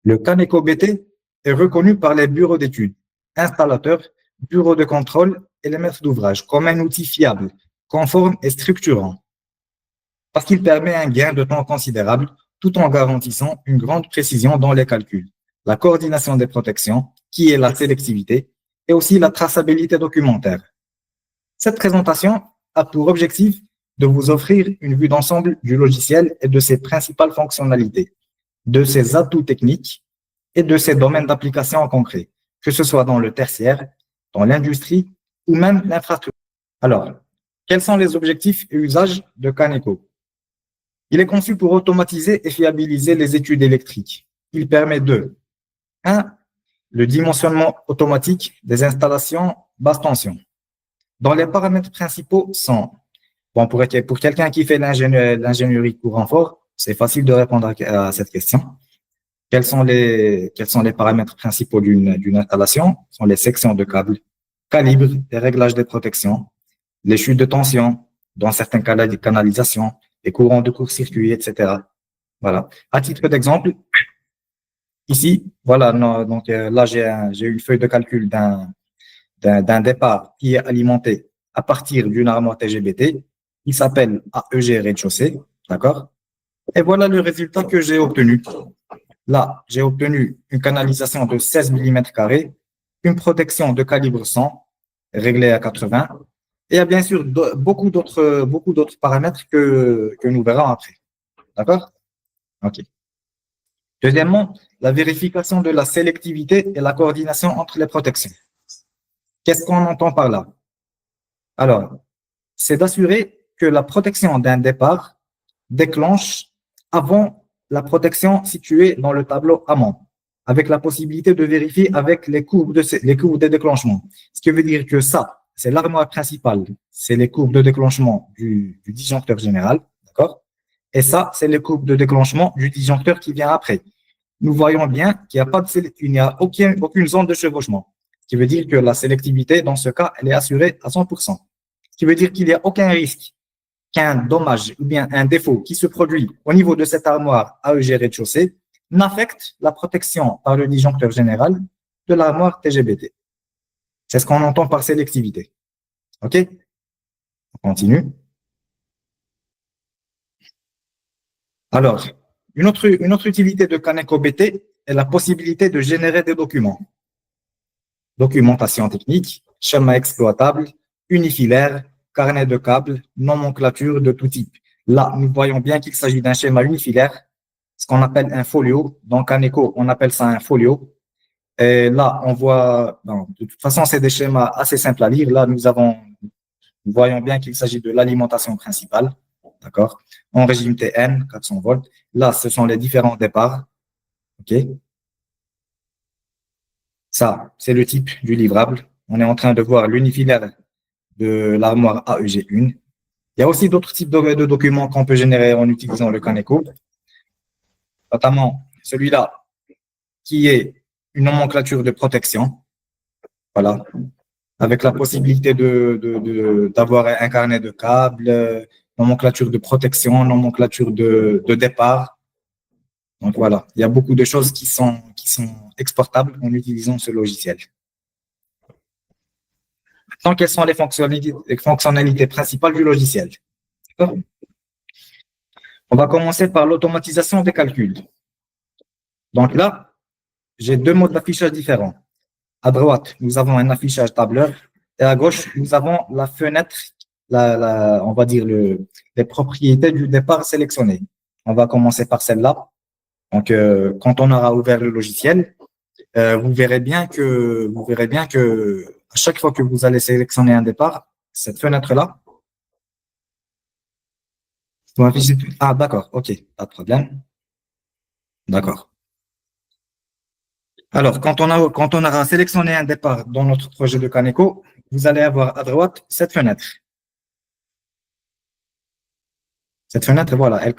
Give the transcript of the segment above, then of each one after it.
Le Caneco BT est reconnu par les bureaux d'études, installateurs, bureaux de contrôle et les maîtres d'ouvrage comme un outil fiable, conforme et structurant, parce qu'il permet un gain de temps considérable tout en garantissant une grande précision dans les calculs, la coordination des protections, qui est la sélectivité, et aussi la traçabilité documentaire. Cette présentation a pour objectif de vous offrir une vue d'ensemble du logiciel et de ses principales fonctionnalités, de ses atouts techniques et de ses domaines d'application en concret, que ce soit dans le tertiaire, dans l'industrie ou même l'infrastructure. Alors, quels sont les objectifs et usages de Caneco? Il est conçu pour automatiser et fiabiliser les études électriques. Il permet de 1. Le dimensionnement automatique des installations basse tension, dont les paramètres principaux sont, bon, pour quelqu'un qui fait l'ingénierie courant fort, c'est facile de répondre à cette question. Quels sont les paramètres principaux d'une installation? Ce sont les sections de câbles, calibre, les réglages des protections, les chutes de tension dans certaines canalisations, les courants de court-circuit, etc. Voilà. À titre d'exemple, ici, voilà, donc là, j'ai une feuille de calcul d'un départ qui est alimenté à partir d'une armoire TGBT qui s'appelle AEG rez-de-chaussée, d'accord? Et voilà le résultat que j'ai obtenu. Là, j'ai obtenu une canalisation de 16 mm², une protection de calibre 100, réglée à 80, et il y a bien sûr beaucoup d'autres paramètres que nous verrons après. D'accord? OK. Deuxièmement, la vérification de la sélectivité et la coordination entre les protections. Qu'est-ce qu'on entend par là? Alors, c'est d'assurer que la protection d'un départ déclenche avant la protection située dans le tableau amont, avec la possibilité de vérifier avec les courbes de déclenchement. Ce qui veut dire que ça, c'est l'armoire principale, c'est les courbes de déclenchement du disjoncteur général, d'accord? Et ça, c'est les courbes de déclenchement du disjoncteur qui vient après. Nous voyons bien qu'il n'y a aucune zone de chevauchement, ce qui veut dire que la sélectivité, dans ce cas, elle est assurée à 100%. Ce qui veut dire qu'il n'y a aucun risque qu'un dommage ou bien un défaut qui se produit au niveau de cette armoire AEG rez-de-chaussée n'affecte la protection par le disjoncteur général de l'armoire TGBT. C'est ce qu'on entend par sélectivité. OK? On continue. Alors, une autre utilité de Caneco BT est la possibilité de générer des documents. Documentation technique, schéma exploitable, unifilaire, carnet de câbles, nomenclature de tout type. Là, nous voyons bien qu'il s'agit d'un schéma unifilaire, ce qu'on appelle un folio. Dans Caneco, on appelle ça un folio. Et là, on voit, de toute façon, c'est des schémas assez simples à lire. Là, nous voyons bien qu'il s'agit de l'alimentation principale, d'accord, en régime TN, 400 volts. Là, ce sont les différents départs, OK. Ça, c'est le type du livrable. On est en train de voir l'unifilaire de l'armoire AEG1. Il y a aussi d'autres types de documents qu'on peut générer en utilisant le Caneco, notamment celui-là, qui est une nomenclature de protection. Voilà. Avec la possibilité d'avoir un carnet de câbles, nomenclature de protection, nomenclature de départ. Donc voilà, il y a beaucoup de choses qui sont exportables en utilisant ce logiciel. Maintenant, quelles sont les fonctionnalités principales du logiciel? On va commencer par l'automatisation des calculs. Donc là, j'ai deux modes d'affichage différents. À droite, nous avons un affichage tableur et à gauche, nous avons la fenêtre, on va dire les propriétés du départ sélectionnées. On va commencer par celle-là. Donc, quand on aura ouvert le logiciel, vous verrez bien que à chaque fois que vous allez sélectionner un départ, cette fenêtre-là, ah, d'accord, OK, pas de problème. D'accord. Alors, quand on aura sélectionné un départ dans notre projet de Caneco, vous allez avoir à droite cette fenêtre. Cette fenêtre, voilà,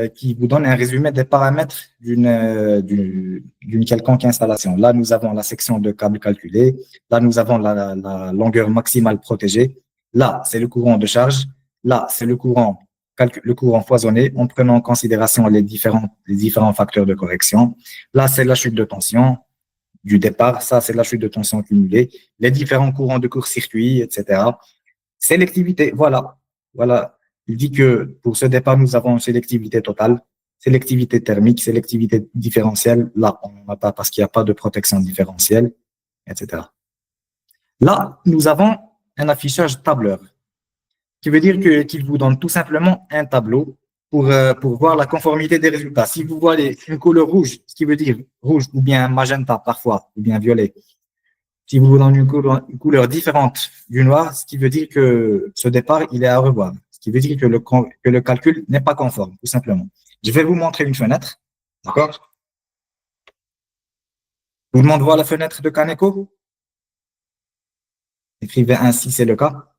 qui vous donne un résumé des paramètres d'une quelconque installation. Là, nous avons la section de câble calculée. Là, nous avons la longueur maximale protégée. Là, c'est le courant de charge. Là, c'est le courant le courant foisonné en prenant en considération les différents facteurs de correction. Là, c'est la chute de tension du départ. Ça, c'est la chute de tension cumulée. Les différents courants de court-circuit, etc. Sélectivité, voilà. Voilà. Il dit que pour ce départ, nous avons une sélectivité totale, sélectivité thermique, sélectivité différentielle. Là, on n'en a pas parce qu'il n'y a pas de protection différentielle, etc. Là, nous avons un affichage tableur, qui veut dire qu'il vous donne tout simplement un tableau pour voir la conformité des résultats. Si vous voyez une couleur rouge, ce qui veut dire rouge ou bien magenta parfois, ou bien violet, si vous donne une couleur différente du noir, ce qui veut dire que ce départ, il est à revoir. Ce qui veut dire que le calcul n'est pas conforme, tout simplement. Je vais vous montrer une fenêtre. D'accord? Tout le monde voit la fenêtre de Kaneko? Écrivez 1 si c'est le cas.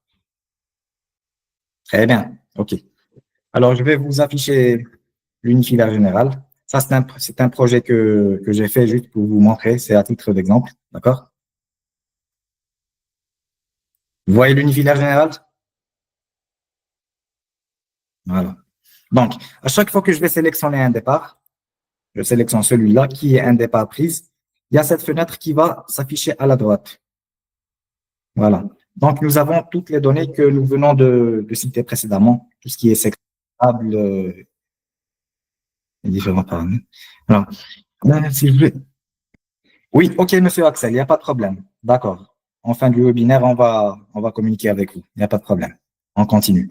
Très bien. OK. Alors, je vais vous afficher l'unifilaire général. Ça, c'est un projet que j'ai fait juste pour vous montrer. C'est à titre d'exemple. D'accord? Vous voyez l'unifilaire général? Voilà. Donc, à chaque fois que je vais sélectionner un départ, je sélectionne celui-là qui est un départ prise. Il y a cette fenêtre qui va s'afficher à la droite. Voilà. Donc, nous avons toutes les données que nous venons de citer précédemment, tout ce qui est sectable, les différents paramètres. Alors, si je vais... Oui, OK, monsieur Axel, il n'y a pas de problème. D'accord. En fin du webinaire, on va communiquer avec vous. Il n'y a pas de problème. On continue.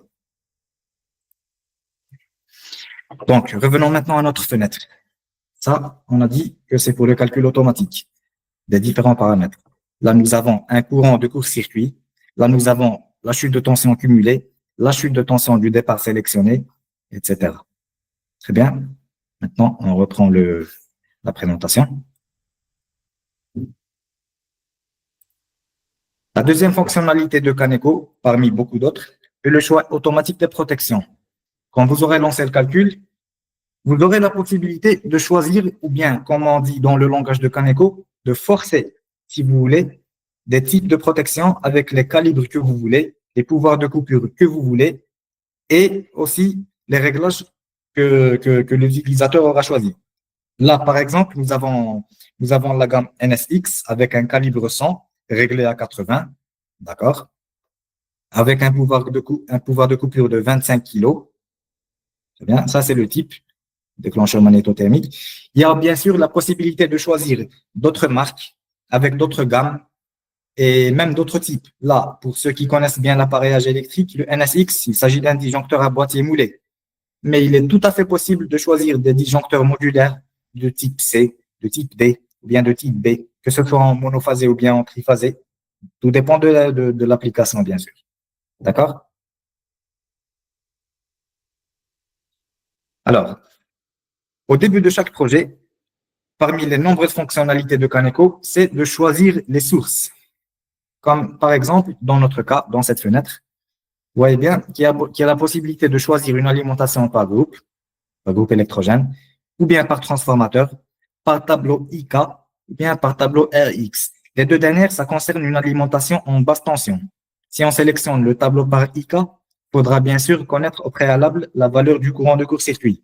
Donc, revenons maintenant à notre fenêtre. Ça, on a dit que c'est pour le calcul automatique des différents paramètres. Là, nous avons un courant de court-circuit. Là, nous avons la chute de tension cumulée, la chute de tension du départ sélectionné, etc. Très bien. Maintenant, on reprend la présentation. La deuxième fonctionnalité de Kaneko, parmi beaucoup d'autres, est le choix automatique des protections. Quand vous aurez lancé le calcul, vous aurez la possibilité de choisir, ou bien, comme on dit dans le langage de Kaneko, de forcer, si vous voulez, des types de protection avec les calibres que vous voulez, les pouvoirs de coupure que vous voulez, et aussi les réglages que l'utilisateur aura choisi. Là, par exemple, nous avons la gamme NSX avec un calibre 100 réglé à 80, d'accord, avec un pouvoir de coupure de 25 kg. C'est bien, ça c'est le type déclencheur magnétothermique. Il y a bien sûr la possibilité de choisir d'autres marques avec d'autres gammes et même d'autres types. Là, pour ceux qui connaissent bien l'appareillage électrique, le NSX, il s'agit d'un disjoncteur à boîtier moulé. Mais il est tout à fait possible de choisir des disjoncteurs modulaires de type C, de type D ou bien de type B, que ce soit en monophasé ou bien en triphasé. Tout dépend de l'application, bien sûr. D'accord? Alors, au début de chaque projet, parmi les nombreuses fonctionnalités de Kaneko, c'est de choisir les sources. Comme par exemple, dans notre cas, dans cette fenêtre, vous voyez bien qu'il y a la possibilité de choisir une alimentation par groupe électrogène, ou bien par transformateur, par tableau IK, ou bien par tableau RX. Les deux dernières, ça concerne une alimentation en basse tension. Si on sélectionne le tableau par IK, il faudra bien sûr connaître au préalable la valeur du courant de court-circuit.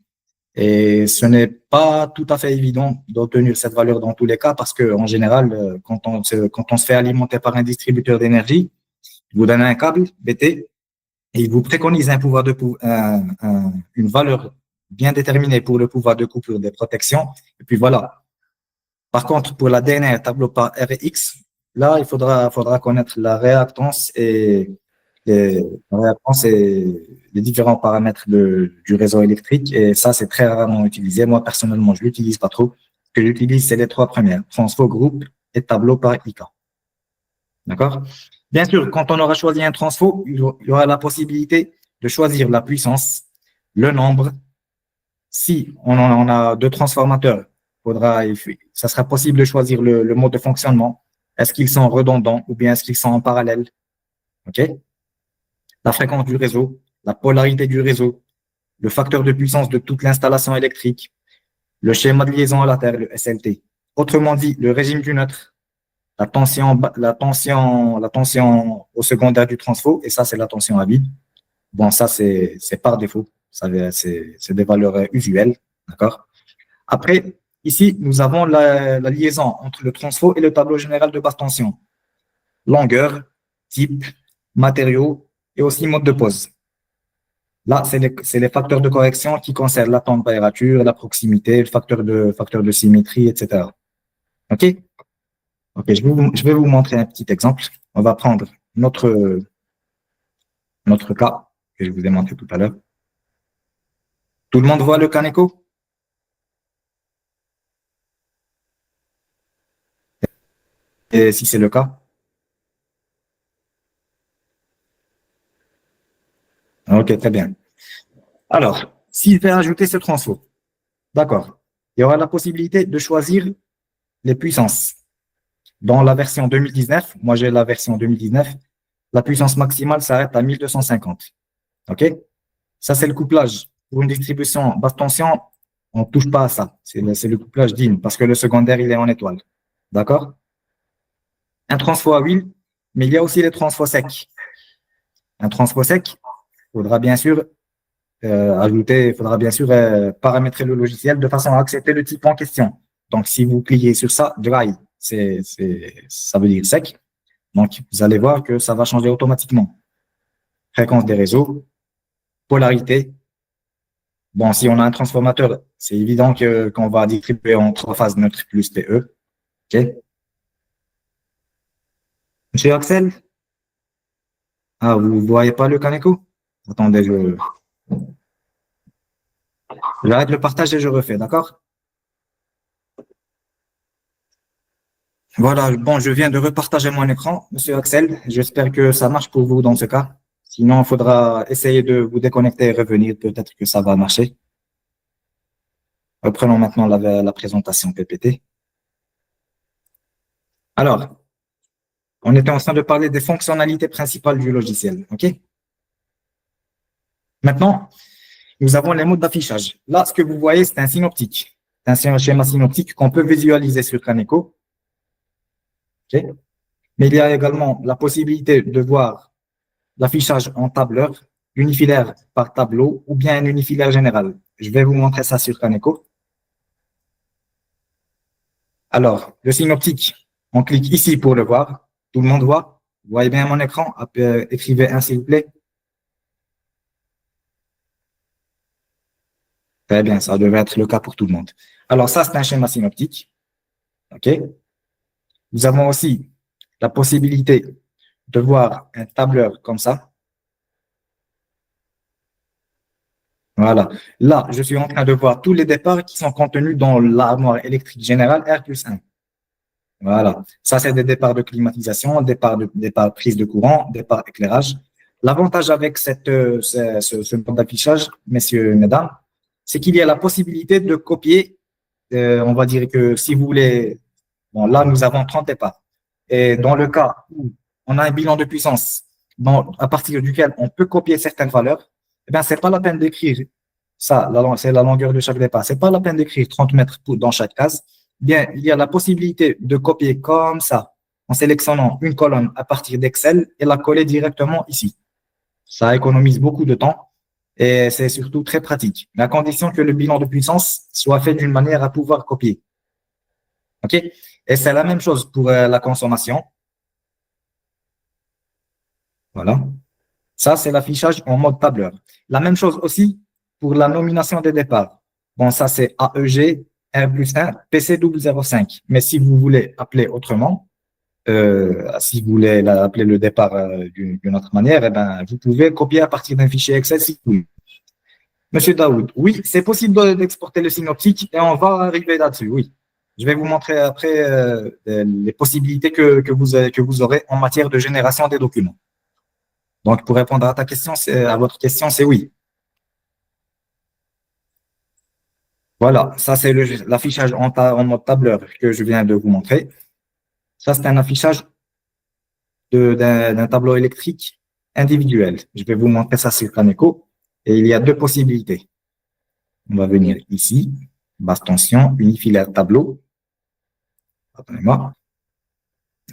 Et ce n'est pas tout à fait évident d'obtenir cette valeur dans tous les cas parce que, en général, quand on se fait alimenter par un distributeur d'énergie, il vous donne un câble BT et il vous préconise une valeur bien déterminée pour le pouvoir de coupure des protections. Et puis voilà. Par contre, pour la dernière tableau par RX, là, il faudra connaître la réactance et les différents paramètres du réseau électrique. Et ça, c'est très rarement utilisé. Moi, personnellement, je l'utilise pas trop. Ce que j'utilise, c'est les trois premières, transfo, groupe et tableau par IK. D'accord? Bien sûr, quand on aura choisi un transfo, il y aura la possibilité de choisir la puissance, le nombre. Si on a deux transformateurs, ça sera possible de choisir le mode de fonctionnement. Est-ce qu'ils sont redondants ou bien est-ce qu'ils sont en parallèle? OK? La fréquence du réseau, la polarité du réseau, le facteur de puissance de toute l'installation électrique, le schéma de liaison à la Terre, le SLT. Autrement dit, le régime du neutre, la tension au secondaire du transfo, et ça, c'est la tension à vide. Bon, ça, c'est par défaut. C'est des valeurs usuelles, d'accord? Après, ici, nous avons la liaison entre le transfo et le tableau général de basse tension. Longueur, type, matériaux et aussi mode de pose. Là, c'est les facteurs de correction qui concernent la température, la proximité, le facteur de symétrie, etc. OK? OK, je vais vous montrer un petit exemple. On va prendre notre cas que je vous ai montré tout à l'heure. Tout le monde voit le Kaneko? Et si c'est le cas? OK, très bien. Alors, si je vais ajouter ce transfo, d'accord, il y aura la possibilité de choisir les puissances. Dans la version 2019, moi j'ai la version 2019, la puissance maximale s'arrête à 1250. OK? Ça, c'est le couplage. Pour une distribution basse tension, on ne touche pas à ça. C'est le couplage DIN parce que le secondaire, il est en étoile. D'accord? Un transfo à huile, mais il y a aussi les transfos secs. Un transfo sec, il faudra bien sûr il faudra bien sûr paramétrer le logiciel de façon à accepter le type en question. Donc, si vous cliquez sur ça, dry, ça veut dire sec. Donc, vous allez voir que ça va changer automatiquement. Fréquence des réseaux, polarité. Bon, si on a un transformateur, c'est évident qu'on va distribuer en trois phases neutre plus TE. OK? Monsieur Axel? Ah, vous ne voyez pas le Kaneko? Attendez, j'arrête le partage et je refais, d'accord? Voilà, bon, je viens de repartager mon écran, Monsieur Axel. J'espère que ça marche pour vous dans ce cas. Sinon, il faudra essayer de vous déconnecter et revenir. Peut-être que ça va marcher. Reprenons maintenant la présentation PPT. Alors, on était en train de parler des fonctionnalités principales du logiciel. OK? Maintenant, nous avons les modes d'affichage. Là, ce que vous voyez, c'est un synoptique. C'est un schéma synoptique qu'on peut visualiser sur Kaneko. OK? Mais il y a également la possibilité de voir l'affichage en tableur, unifilaire par tableau ou bien un unifilaire général. Je vais vous montrer ça sur Kaneko. Alors, le synoptique, on clique ici pour le voir. Tout le monde voit. Vous voyez bien mon écran? Écrivez un, s'il vous plaît. Très bien, ça devrait être le cas pour tout le monde. Alors, ça, c'est un schéma synoptique. OK? Nous avons aussi la possibilité de voir un tableur comme ça. Voilà. Là, je suis en train de voir tous les départs qui sont contenus dans l'armoire électrique générale R+1. Voilà. Ça, c'est des départs de climatisation, départ prise de courant, départ éclairage. L'avantage avec ce mode d'affichage, messieurs, mesdames, c'est qu'il y a la possibilité de copier. On va dire que si vous voulez, bon, là, nous avons 30 départs. Et dans le cas où on a un bilan de puissance à partir duquel on peut copier certaines valeurs, eh bien, c'est pas la peine d'écrire ça, c'est la longueur de chaque départ. C'est pas la peine d'écrire 30 mètres dans chaque case. Bien, il y a la possibilité de copier comme ça, en sélectionnant une colonne à partir d'Excel et la coller directement ici. Ça économise beaucoup de temps et c'est surtout très pratique, à condition que le bilan de puissance soit fait d'une manière à pouvoir copier. OK? Et c'est la même chose pour la consommation. Voilà. Ça, c'est l'affichage en mode tableur. La même chose aussi pour la nomination des départs. Bon, ça, c'est AEG, R+1, PC005. Mais si vous voulez appeler autrement, si vous voulez appeler le départ d'une autre manière, eh ben, vous pouvez copier à partir d'un fichier Excel si vous voulez. Monsieur Daoud, oui, c'est possible d'exporter le synoptique et on va arriver là-dessus, oui. Je vais vous montrer après les possibilités que vous aurez en matière de génération des documents. Donc, pour répondre à à votre question, c'est oui. Voilà, ça c'est l'affichage en mode tableur que je viens de vous montrer. Ça, c'est un affichage d'un tableau électrique individuel. Je vais vous montrer ça sur Caneco. Et il y a deux possibilités. On va venir ici, basse tension, unifilaire tableau. Attendez-moi.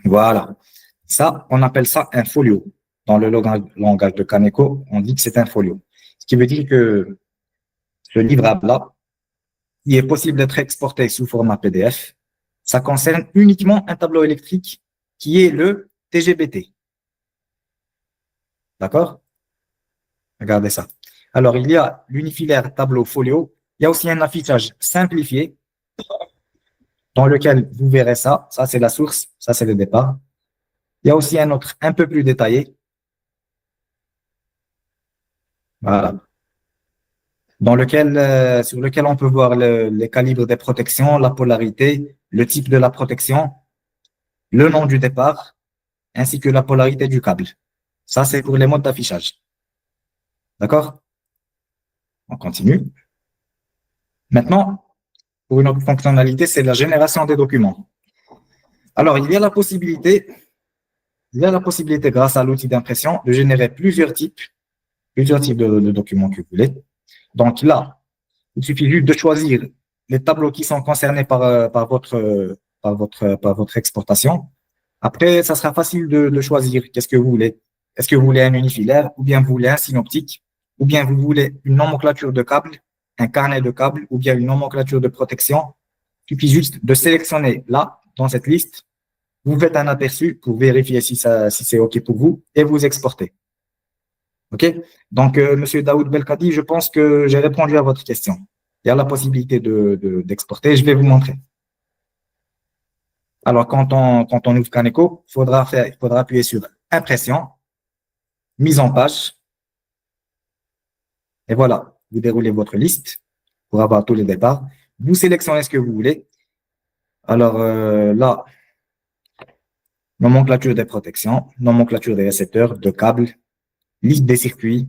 Voilà. Ça, on appelle ça un folio. Dans le langage de Caneco, on dit que c'est un folio. Ce qui veut dire que Ce livrable-là, il est possible d'être exporté sous format PDF. Ça concerne uniquement un tableau électrique qui est le TGBT. D'accord? Regardez ça. Alors, il y a l'unifilaire tableau folio. Il y a aussi un affichage simplifié dans lequel vous verrez ça. Ça, c'est la source. Ça, c'est le départ. Il y a aussi un autre un peu plus détaillé. Voilà. Sur lequel on peut voir les calibres des protections, la polarité, le type de la protection, le nom du départ, ainsi que la polarité du câble. Ça, c'est pour les modes d'affichage. D'accord? On continue. Maintenant, pour une autre fonctionnalité, c'est la génération des documents. Alors, il y a la possibilité, grâce à l'outil d'impression, de générer plusieurs types de documents que vous voulez. Donc là, il suffit juste de choisir les tableaux qui sont concernés par votre exportation. Après, ça sera facile de choisir qu'est-ce que vous voulez. Est-ce que vous voulez un unifilaire, ou bien vous voulez un synoptique, ou bien vous voulez une nomenclature de câbles, un carnet de câbles, ou bien une nomenclature de protection. Il suffit juste de sélectionner là, dans cette liste, vous faites un aperçu pour vérifier si c'est OK pour vous et vous exportez. OK? Donc, Monsieur Daoud Belkadi, je pense que j'ai répondu à votre question. Il y a la possibilité d'exporter. Je vais vous montrer. Alors, quand on ouvre Caneco, il faudra appuyer sur impression, mise en page. Et voilà, vous déroulez votre liste pour avoir tous les départs. Vous sélectionnez ce que vous voulez. Alors là, nomenclature des protections, nomenclature des récepteurs, de câbles, liste des circuits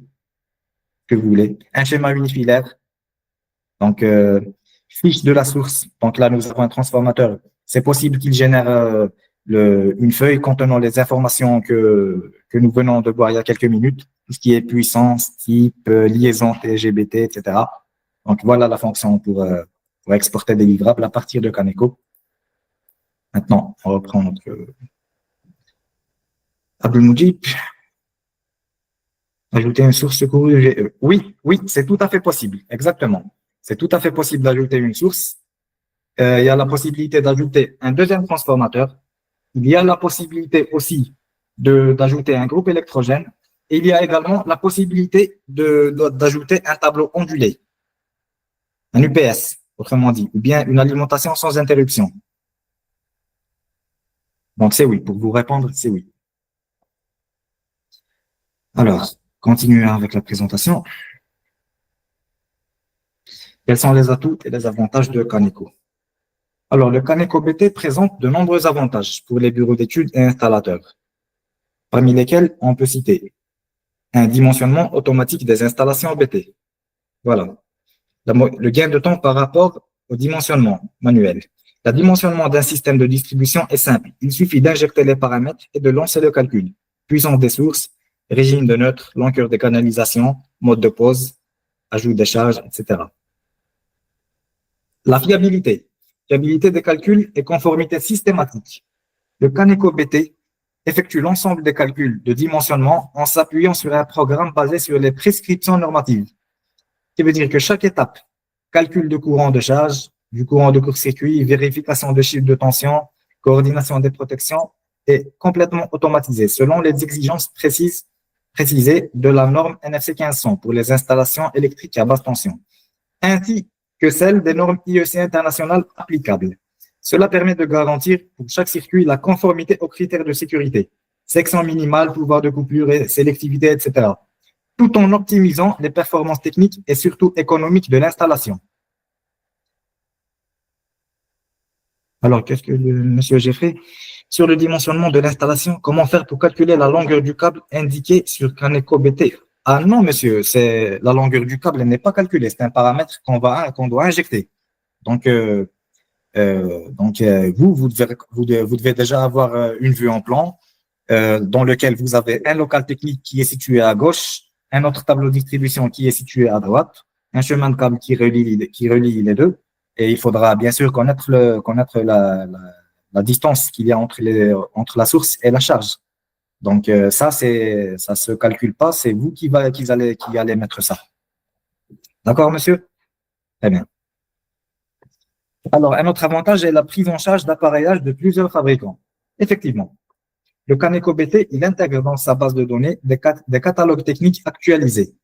que vous voulez, un schéma unifilaire, donc fiche de la source. Donc là, nous avons un transformateur. C'est possible qu'il génère une feuille contenant les informations que nous venons de voir il y a quelques minutes, tout ce qui est puissance, type, liaison TGBT, etc. Donc voilà la fonction pour exporter des livrables à partir de Caneco. Maintenant, on reprend notre Abdelmoujib. Ajouter une source secours. Oui, c'est tout à fait possible. Exactement. C'est tout à fait possible d'ajouter une source. Il y a la possibilité d'ajouter un deuxième transformateur. Il y a la possibilité aussi d'ajouter un groupe électrogène. Et il y a également la possibilité d'ajouter un tableau ondulé, un UPS, autrement dit, ou bien une alimentation sans interruption. Donc, c'est oui. Pour vous répondre, c'est oui. Alors, continuons avec la présentation. Quels sont les atouts et les avantages de Caneco? Alors, le Caneco BT présente de nombreux avantages pour les bureaux d'études et installateurs, parmi lesquels on peut citer un dimensionnement automatique des installations BT. Voilà. Le gain de temps par rapport au dimensionnement manuel. Le dimensionnement d'un système de distribution est simple. Il suffit d'injecter les paramètres et de lancer le calcul. Puissance des sources, régime de neutre, longueur des canalisations, mode de pause, ajout des charges, etc. La fiabilité. Fiabilité des calculs et conformité systématique. Le Caneco BT effectue l'ensemble des calculs de dimensionnement en s'appuyant sur un programme basé sur les prescriptions normatives. Ce qui veut dire que chaque étape, calcul de courant de charge, du courant de court-circuit, vérification de chiffre de tension, coordination des protections, est complètement automatisée selon les exigences précisées de la norme NFC 1500 pour les installations électriques à basse tension, ainsi que celle des normes IEC internationales applicables. Cela permet de garantir pour chaque circuit la conformité aux critères de sécurité, section minimale, pouvoir de coupure, sélectivité, etc., tout en optimisant les performances techniques et surtout économiques de l'installation. Alors, qu'est-ce que monsieur Jeffrey? Sur le dimensionnement de l'installation, comment faire pour calculer la longueur du câble indiquée sur Caneco BT? Ah non, monsieur, c'est la longueur du câble n'est pas calculée, c'est un paramètre qu'on doit injecter. Donc, vous devez déjà avoir une vue en plan dans lequel vous avez un local technique qui est situé à gauche, un autre tableau de distribution qui est situé à droite, un chemin de câble qui relie les deux, et il faudra bien sûr connaître la distance qu'il y a entre la source et la charge. Donc ça se calcule pas, c'est vous qui allez mettre ça. D'accord, monsieur? Très bien. Alors, un autre avantage est la prise en charge d'appareillage de plusieurs fabricants. Effectivement, le Caneco BT, il intègre dans sa base de données des catalogues techniques actualisés,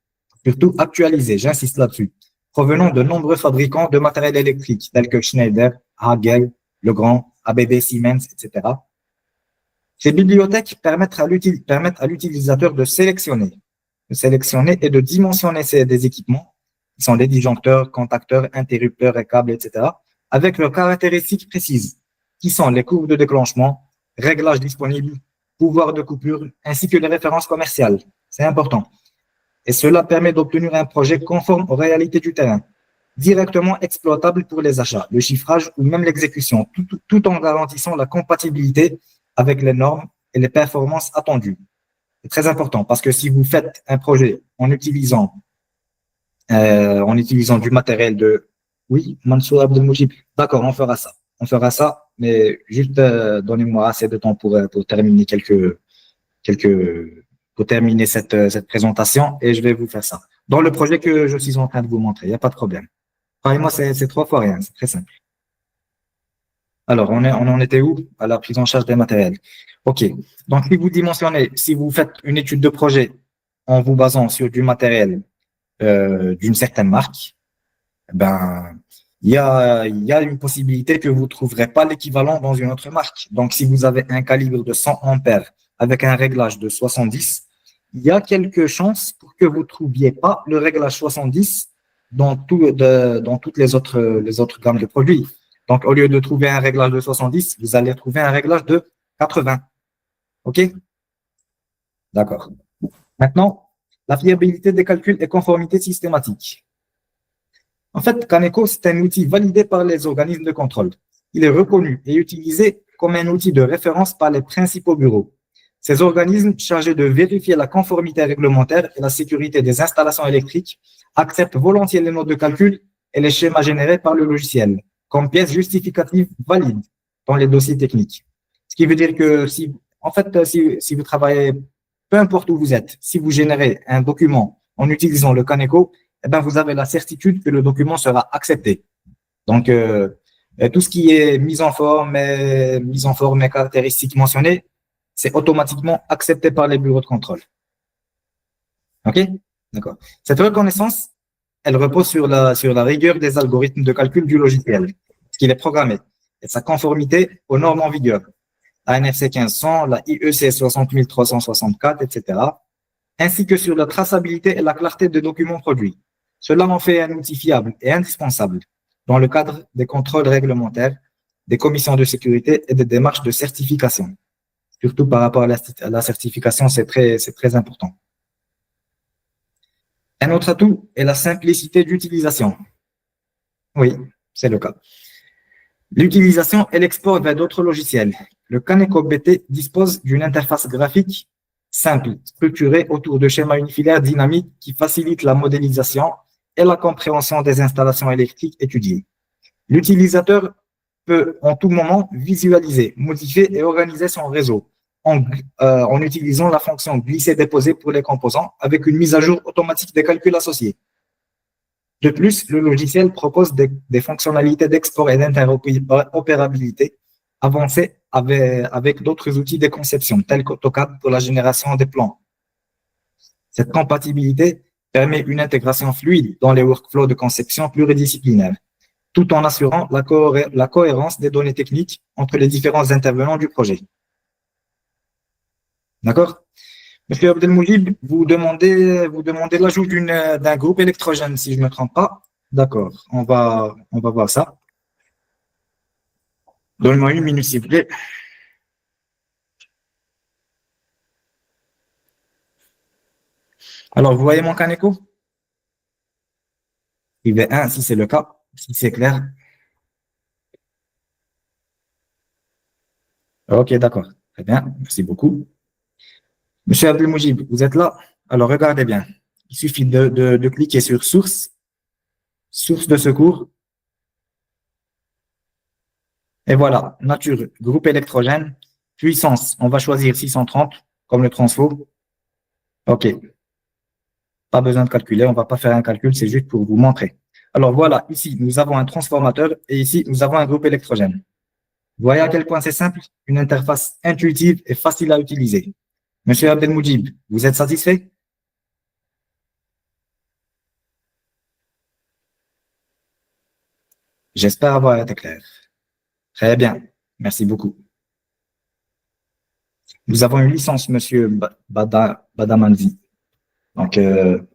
surtout actualisés, j'insiste là-dessus, provenant de nombreux fabricants de matériel électrique, tels que Schneider, Hagel, Legrand, ABB, Siemens, etc. Ces bibliothèques permettent à l'utilisateur de sélectionner et de dimensionner des équipements, qui sont des disjoncteurs, contacteurs, interrupteurs et câbles, etc., avec leurs caractéristiques précises, qui sont les courbes de déclenchement, réglages disponibles, pouvoir de coupure, ainsi que les références commerciales. C'est important. Et cela permet d'obtenir un projet conforme aux réalités du terrain, directement exploitable pour les achats, le chiffrage ou même l'exécution, tout en garantissant la compatibilité avec les normes et les performances attendues. C'est très important parce que si vous faites un projet en utilisant du matériel de... Oui, Mansour Abdelmoujib, d'accord, on fera ça. On fera ça, mais juste donnez-moi assez de temps pour terminer pour terminer cette présentation et je vais vous faire ça. Dans le projet que je suis en train de vous montrer, il n'y a pas de problème. Croyez-moi, c'est 3 fois rien, c'est très simple. Alors, on en était où? À la prise en charge des matériels. OK. Donc, si vous dimensionnez, si vous faites une étude de projet en vous basant sur du matériel d'une certaine marque, ben, il y a une possibilité que vous ne trouverez pas l'équivalent dans une autre marque. Donc, si vous avez un calibre de 100 ampères avec un réglage de 70, il y a quelques chances pour que vous ne trouviez pas le réglage 70 dans toutes les autres gammes de produits. Donc, au lieu de trouver un réglage de 70, vous allez trouver un réglage de 80. OK? D'accord. Maintenant, la fiabilité des calculs et conformité systématique. En fait, Caneco, c'est un outil validé par les organismes de contrôle. Il est reconnu et utilisé comme un outil de référence par les principaux bureaux. Ces organismes chargés de vérifier la conformité réglementaire et la sécurité des installations électriques acceptent volontiers les notes de calcul et les schémas générés par le logiciel comme pièces justificatives valides dans les dossiers techniques. Ce qui veut dire que si vous travaillez, peu importe où vous êtes, si vous générez un document en utilisant le Caneco, eh ben, vous avez la certitude que le document sera accepté. Donc, tout ce qui est mise en forme et caractéristiques mentionnées, c'est automatiquement accepté par les bureaux de contrôle. OK? D'accord. Cette reconnaissance, elle repose sur la rigueur des algorithmes de calcul du logiciel, ce qu'il est programmé, et sa conformité aux normes en vigueur, la NFC 1500, la IEC 60364, etc., ainsi que sur la traçabilité et la clarté des documents produits. Cela en fait un outil fiable et indispensable dans le cadre des contrôles réglementaires, des commissions de sécurité et des démarches de certification. Surtout par rapport à la certification, c'est très important. Un autre atout est la simplicité d'utilisation. Oui, c'est le cas. L'utilisation et l'export vers d'autres logiciels. Le Caneco BT dispose d'une interface graphique simple, structurée autour de schémas unifilaires dynamiques qui facilitent la modélisation et la compréhension des installations électriques étudiées. L'utilisateur peut en tout moment visualiser, modifier et organiser son réseau en utilisant la fonction glisser-déposer pour les composants avec une mise à jour automatique des calculs associés. De plus, le logiciel propose des fonctionnalités d'export et d'interopérabilité avancées avec d'autres outils de conception, tels qu'AutoCAD pour la génération des plans. Cette compatibilité permet une intégration fluide dans les workflows de conception pluridisciplinaires, tout en assurant la cohérence des données techniques entre les différents intervenants du projet. D'accord? Monsieur Abdelmoujib, vous demandez l'ajout d'un groupe électrogène, si je ne me trompe pas. D'accord, on va voir ça. Donnez-moi une minute, s'il vous plaît. Alors, vous voyez mon Caneco? Il est 1, si c'est le cas, si c'est clair. Ok, d'accord. Très bien, merci beaucoup. Monsieur Abdelmoujib, vous êtes là? Alors, regardez bien. Il suffit de cliquer sur source, source de secours. Et voilà, nature, groupe électrogène, puissance, on va choisir 630 comme le transfo. OK, pas besoin de calculer, on ne va pas faire un calcul, c'est juste pour vous montrer. Alors voilà, ici, nous avons un transformateur et ici, nous avons un groupe électrogène. Vous voyez à quel point c'est simple, une interface intuitive et facile à utiliser. Monsieur Abdelmoujib, vous êtes satisfait? J'espère avoir été clair. Très bien, merci beaucoup. Nous avons une licence, monsieur Badamanzi. Donc, le,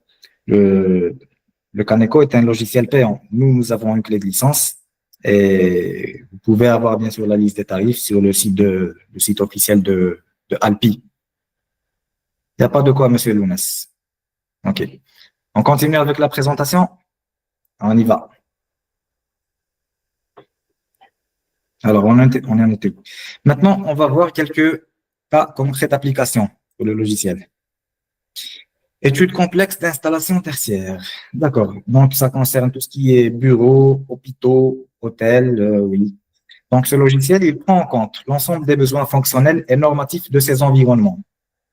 le Caneco est un logiciel payant. Nous avons une clé de licence et vous pouvez avoir bien sûr la liste des tarifs sur le site officiel de Alpi. Il n'y a pas de quoi, monsieur Lounès. OK. On continue avec la présentation. On y va. Alors, on en était où? Maintenant, on va voir quelques cas concrets d'application pour le logiciel. Études complexes d'installation tertiaire. D'accord. Donc, ça concerne tout ce qui est bureaux, hôpitaux, hôtels, oui. Donc, ce logiciel, il prend en compte l'ensemble des besoins fonctionnels et normatifs de ces environnements,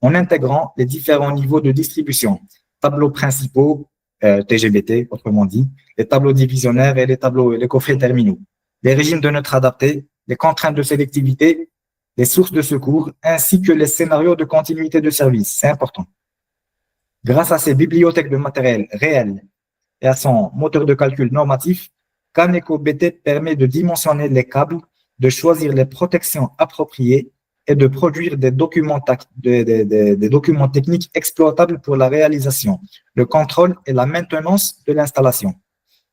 en intégrant les différents niveaux de distribution, tableaux principaux, TGBT, autrement dit, les tableaux divisionnaires et les coffrets terminaux, les régimes de neutres adaptés, les contraintes de sélectivité, les sources de secours, ainsi que les scénarios de continuité de service. C'est important. Grâce à ces bibliothèques de matériel réel et à son moteur de calcul normatif, Caneco BT permet de dimensionner les câbles, de choisir les protections appropriées et de produire des documents techniques exploitables pour la réalisation, le contrôle et la maintenance de l'installation.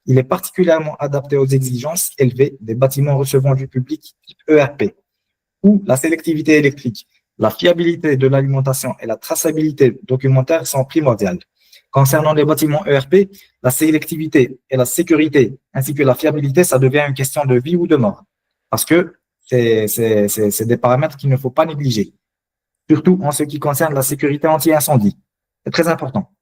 Il est particulièrement adapté aux exigences élevées des bâtiments recevant du public type ERP, où la sélectivité électrique, la fiabilité de l'alimentation et la traçabilité documentaire sont primordiales. Concernant les bâtiments ERP, la sélectivité et la sécurité, ainsi que la fiabilité, ça devient une question de vie ou de mort. Parce que c'est des paramètres qu'il ne faut pas négliger, surtout en ce qui concerne la sécurité anti-incendie. C'est très important.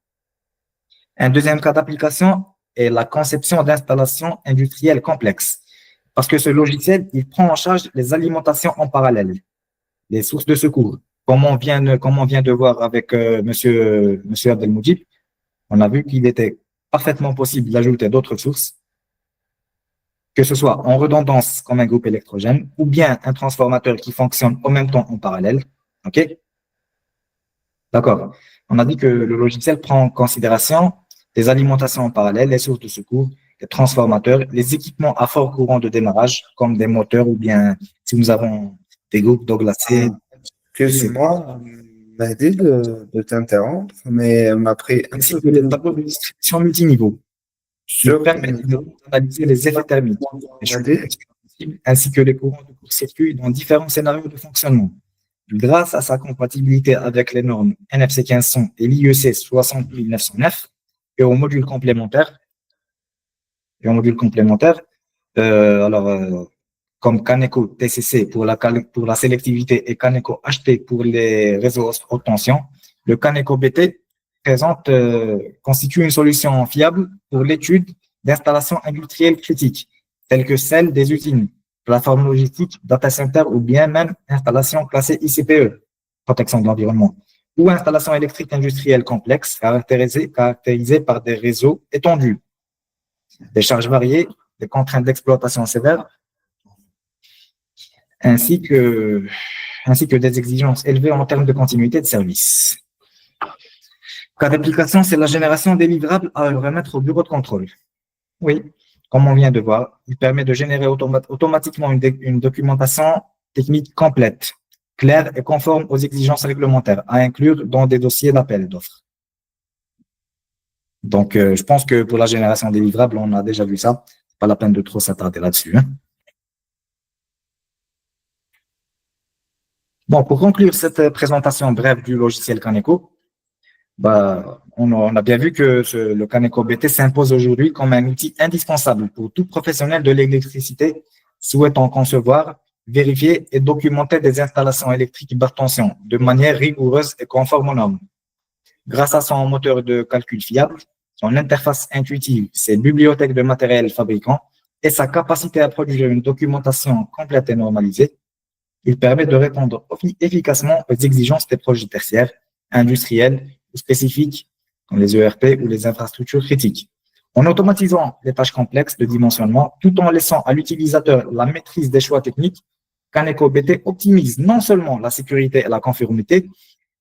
Un deuxième cas d'application est la conception d'installations industrielles complexes. Parce que ce logiciel, il prend en charge les alimentations en parallèle, les sources de secours. Comme on vient de voir avec monsieur Abdelmoujib, on a vu qu'il était parfaitement possible d'ajouter d'autres sources, que ce soit en redondance comme un groupe électrogène ou bien un transformateur qui fonctionne en même temps en parallèle. OK? D'accord. On a dit que le logiciel prend en considération les alimentations en parallèle, les sources de secours, les transformateurs, les équipements à fort courant de démarrage, comme des moteurs ou bien si nous avons des groupes d'eau glacée. Excuse-moi, Mahdi, de t'interrompre, mais m'a pris un Ainsi peu que les tableaux de distribution multiniveau, qui sur permettent d'analyser les effets thermiques, les chocs Mahdi. possibles, ainsi que les courants de court-circuit dans différents scénarios de fonctionnement. Grâce à sa compatibilité avec les normes NFC 1500 et l'IEC 60909 et aux modules complémentaires, comme Caneco TCC pour la sélectivité et Caneco HT pour les réseaux haute tension, le Caneco BT constitue une solution fiable pour l'étude d'installations industrielles critiques, telles que celles des usines, plateformes logistiques, data centers ou bien même installations classées ICPE, protection de l'environnement, ou installations électriques industrielles complexes caractérisées par des réseaux étendus, des charges variées, des contraintes d'exploitation sévères, ainsi que des exigences élevées en termes de continuité de service. Cas d'application, c'est la génération des livrables à remettre au bureau de contrôle. Oui, comme on vient de voir, il permet de générer automatiquement une documentation technique complète, claire et conforme aux exigences réglementaires à inclure dans des dossiers d'appel d'offres. Donc, je pense que pour la génération des livrables, on a déjà vu ça. Pas la peine de trop s'attarder là-dessus. Hein. Bon, pour conclure cette présentation brève du logiciel Caneco, on a bien vu que le Caneco BT s'impose aujourd'hui comme un outil indispensable pour tout professionnel de l'électricité souhaitant concevoir, vérifier et documenter des installations électriques basse tension de manière rigoureuse et conforme aux normes. Grâce à son moteur de calcul fiable, son interface intuitive, ses bibliothèques de matériel fabricant et sa capacité à produire une documentation complète et normalisée, il permet de répondre efficacement aux exigences des projets tertiaires, industriels ou spécifiques, comme les ERP ou les infrastructures critiques, En automatisant les tâches complexes de dimensionnement, tout en laissant à l'utilisateur la maîtrise des choix techniques, Caneco BT optimise non seulement la sécurité et la conformité,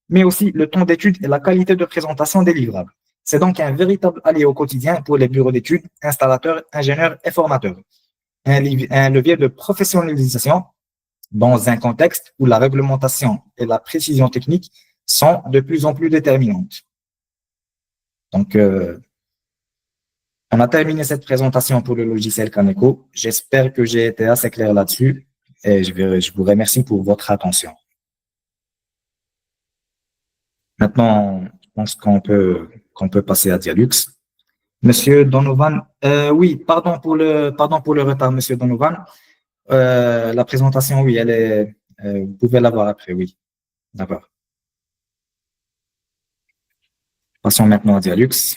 mais aussi le temps d'étude et la qualité de présentation des livrables. C'est donc un véritable allié au quotidien pour les bureaux d'études, installateurs, ingénieurs et formateurs. Un levier de professionnalisation dans un contexte où la réglementation et la précision technique sont de plus en plus déterminantes. Donc, on a terminé cette présentation pour le logiciel Caneco. J'espère que j'ai été assez clair là-dessus et je vous remercie pour votre attention. Maintenant, je pense qu'on peut passer à Dialux. Monsieur Donovan, oui, pardon pour le retard, Monsieur Donovan. La présentation, oui, elle est, vous pouvez la voir après, oui. D'accord. Passons maintenant à Dialux.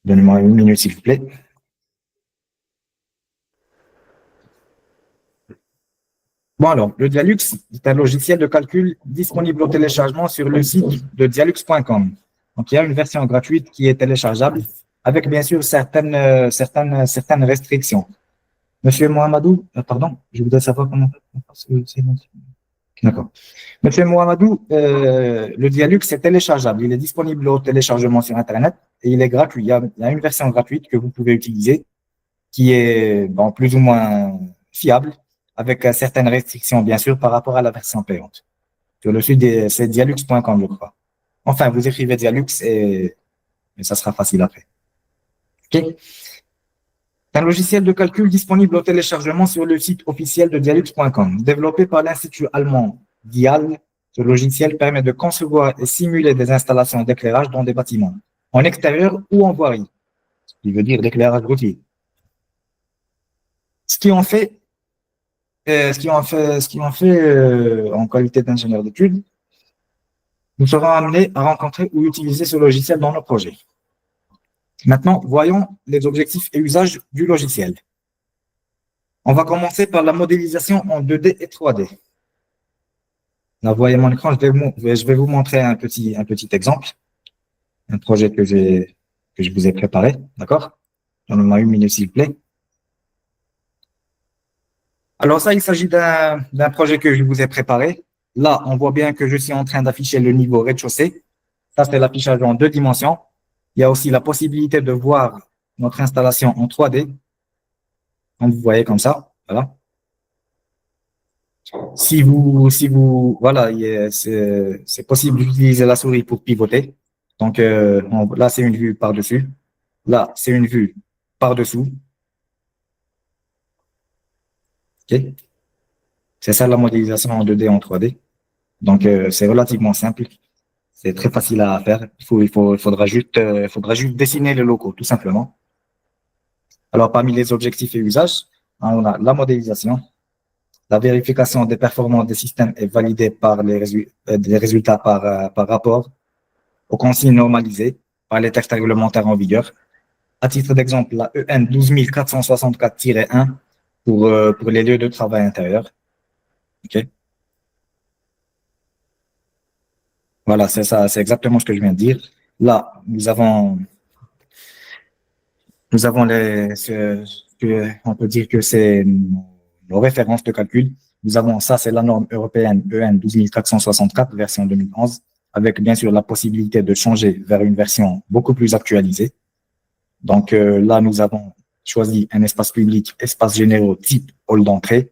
Donnez-moi une minute, s'il vous plaît. Bon, alors, le Dialux est un logiciel de calcul disponible au téléchargement sur le site de dialux.com. Donc, il y a une version gratuite qui est téléchargeable avec, bien sûr, certaines restrictions. Monsieur Mohamedou, pardon, je voudrais savoir comment. D'accord. Monsieur Mohamedou, le Dialux est téléchargeable. Il est disponible au téléchargement sur Internet et il est gratuit. Il y a une version gratuite que vous pouvez utiliser qui est bon, plus ou moins fiable, avec certaines restrictions, bien sûr, par rapport à la version payante. Sur le site, c'est dialux.com, je crois. Enfin, vous écrivez Dialux et ça sera facile après. OK. C'est un logiciel de calcul disponible au téléchargement sur le site officiel de dialux.com. Développé par l'Institut allemand DIAL, ce logiciel permet de concevoir et simuler des installations d'éclairage dans des bâtiments, en extérieur ou en voirie, ce qui veut dire l'éclairage routier. Ce qui en fait en qualité d'ingénieur d'études, nous serons amenés à rencontrer ou utiliser ce logiciel dans nos projets. Maintenant, voyons les objectifs et usages du logiciel. On va commencer par la modélisation en 2D et 3D. Là, vous voyez mon écran, je vais vous montrer un petit exemple, un projet que je vous ai préparé, d'accord? Donnez-moi une minute, s'il vous plaît. Alors ça, il s'agit d'un projet que je vous ai préparé. Là, on voit bien que je suis en train d'afficher le niveau rez-de-chaussée. Ça, c'est l'affichage en 2 dimensions. Il y a aussi la possibilité de voir notre installation en 3D. Donc, vous voyez comme ça, voilà. Voilà, c'est possible d'utiliser la souris pour pivoter. Donc, là, c'est une vue par-dessus. Là, c'est une vue par-dessous. OK? C'est ça la modélisation en 2D, en 3D. Donc, c'est relativement simple. C'est très facile à faire. Il faudra juste dessiner le logo, tout simplement. Alors, parmi les objectifs et usages, on a la modélisation. La vérification des performances des systèmes est validée par des résultats par rapport aux consignes normalisées par les textes réglementaires en vigueur. À titre d'exemple, la EN 12464-1 pour les lieux de travail intérieurs. OK? Voilà, c'est ça, c'est exactement ce que je viens de dire. Là, nous avons on peut dire que c'est nos références de calcul. Nous avons ça, c'est la norme européenne EN 12464, version 2011, avec bien sûr la possibilité de changer vers une version beaucoup plus actualisée. Donc là, nous avons choisi un espace public, espace généraux type hall d'entrée.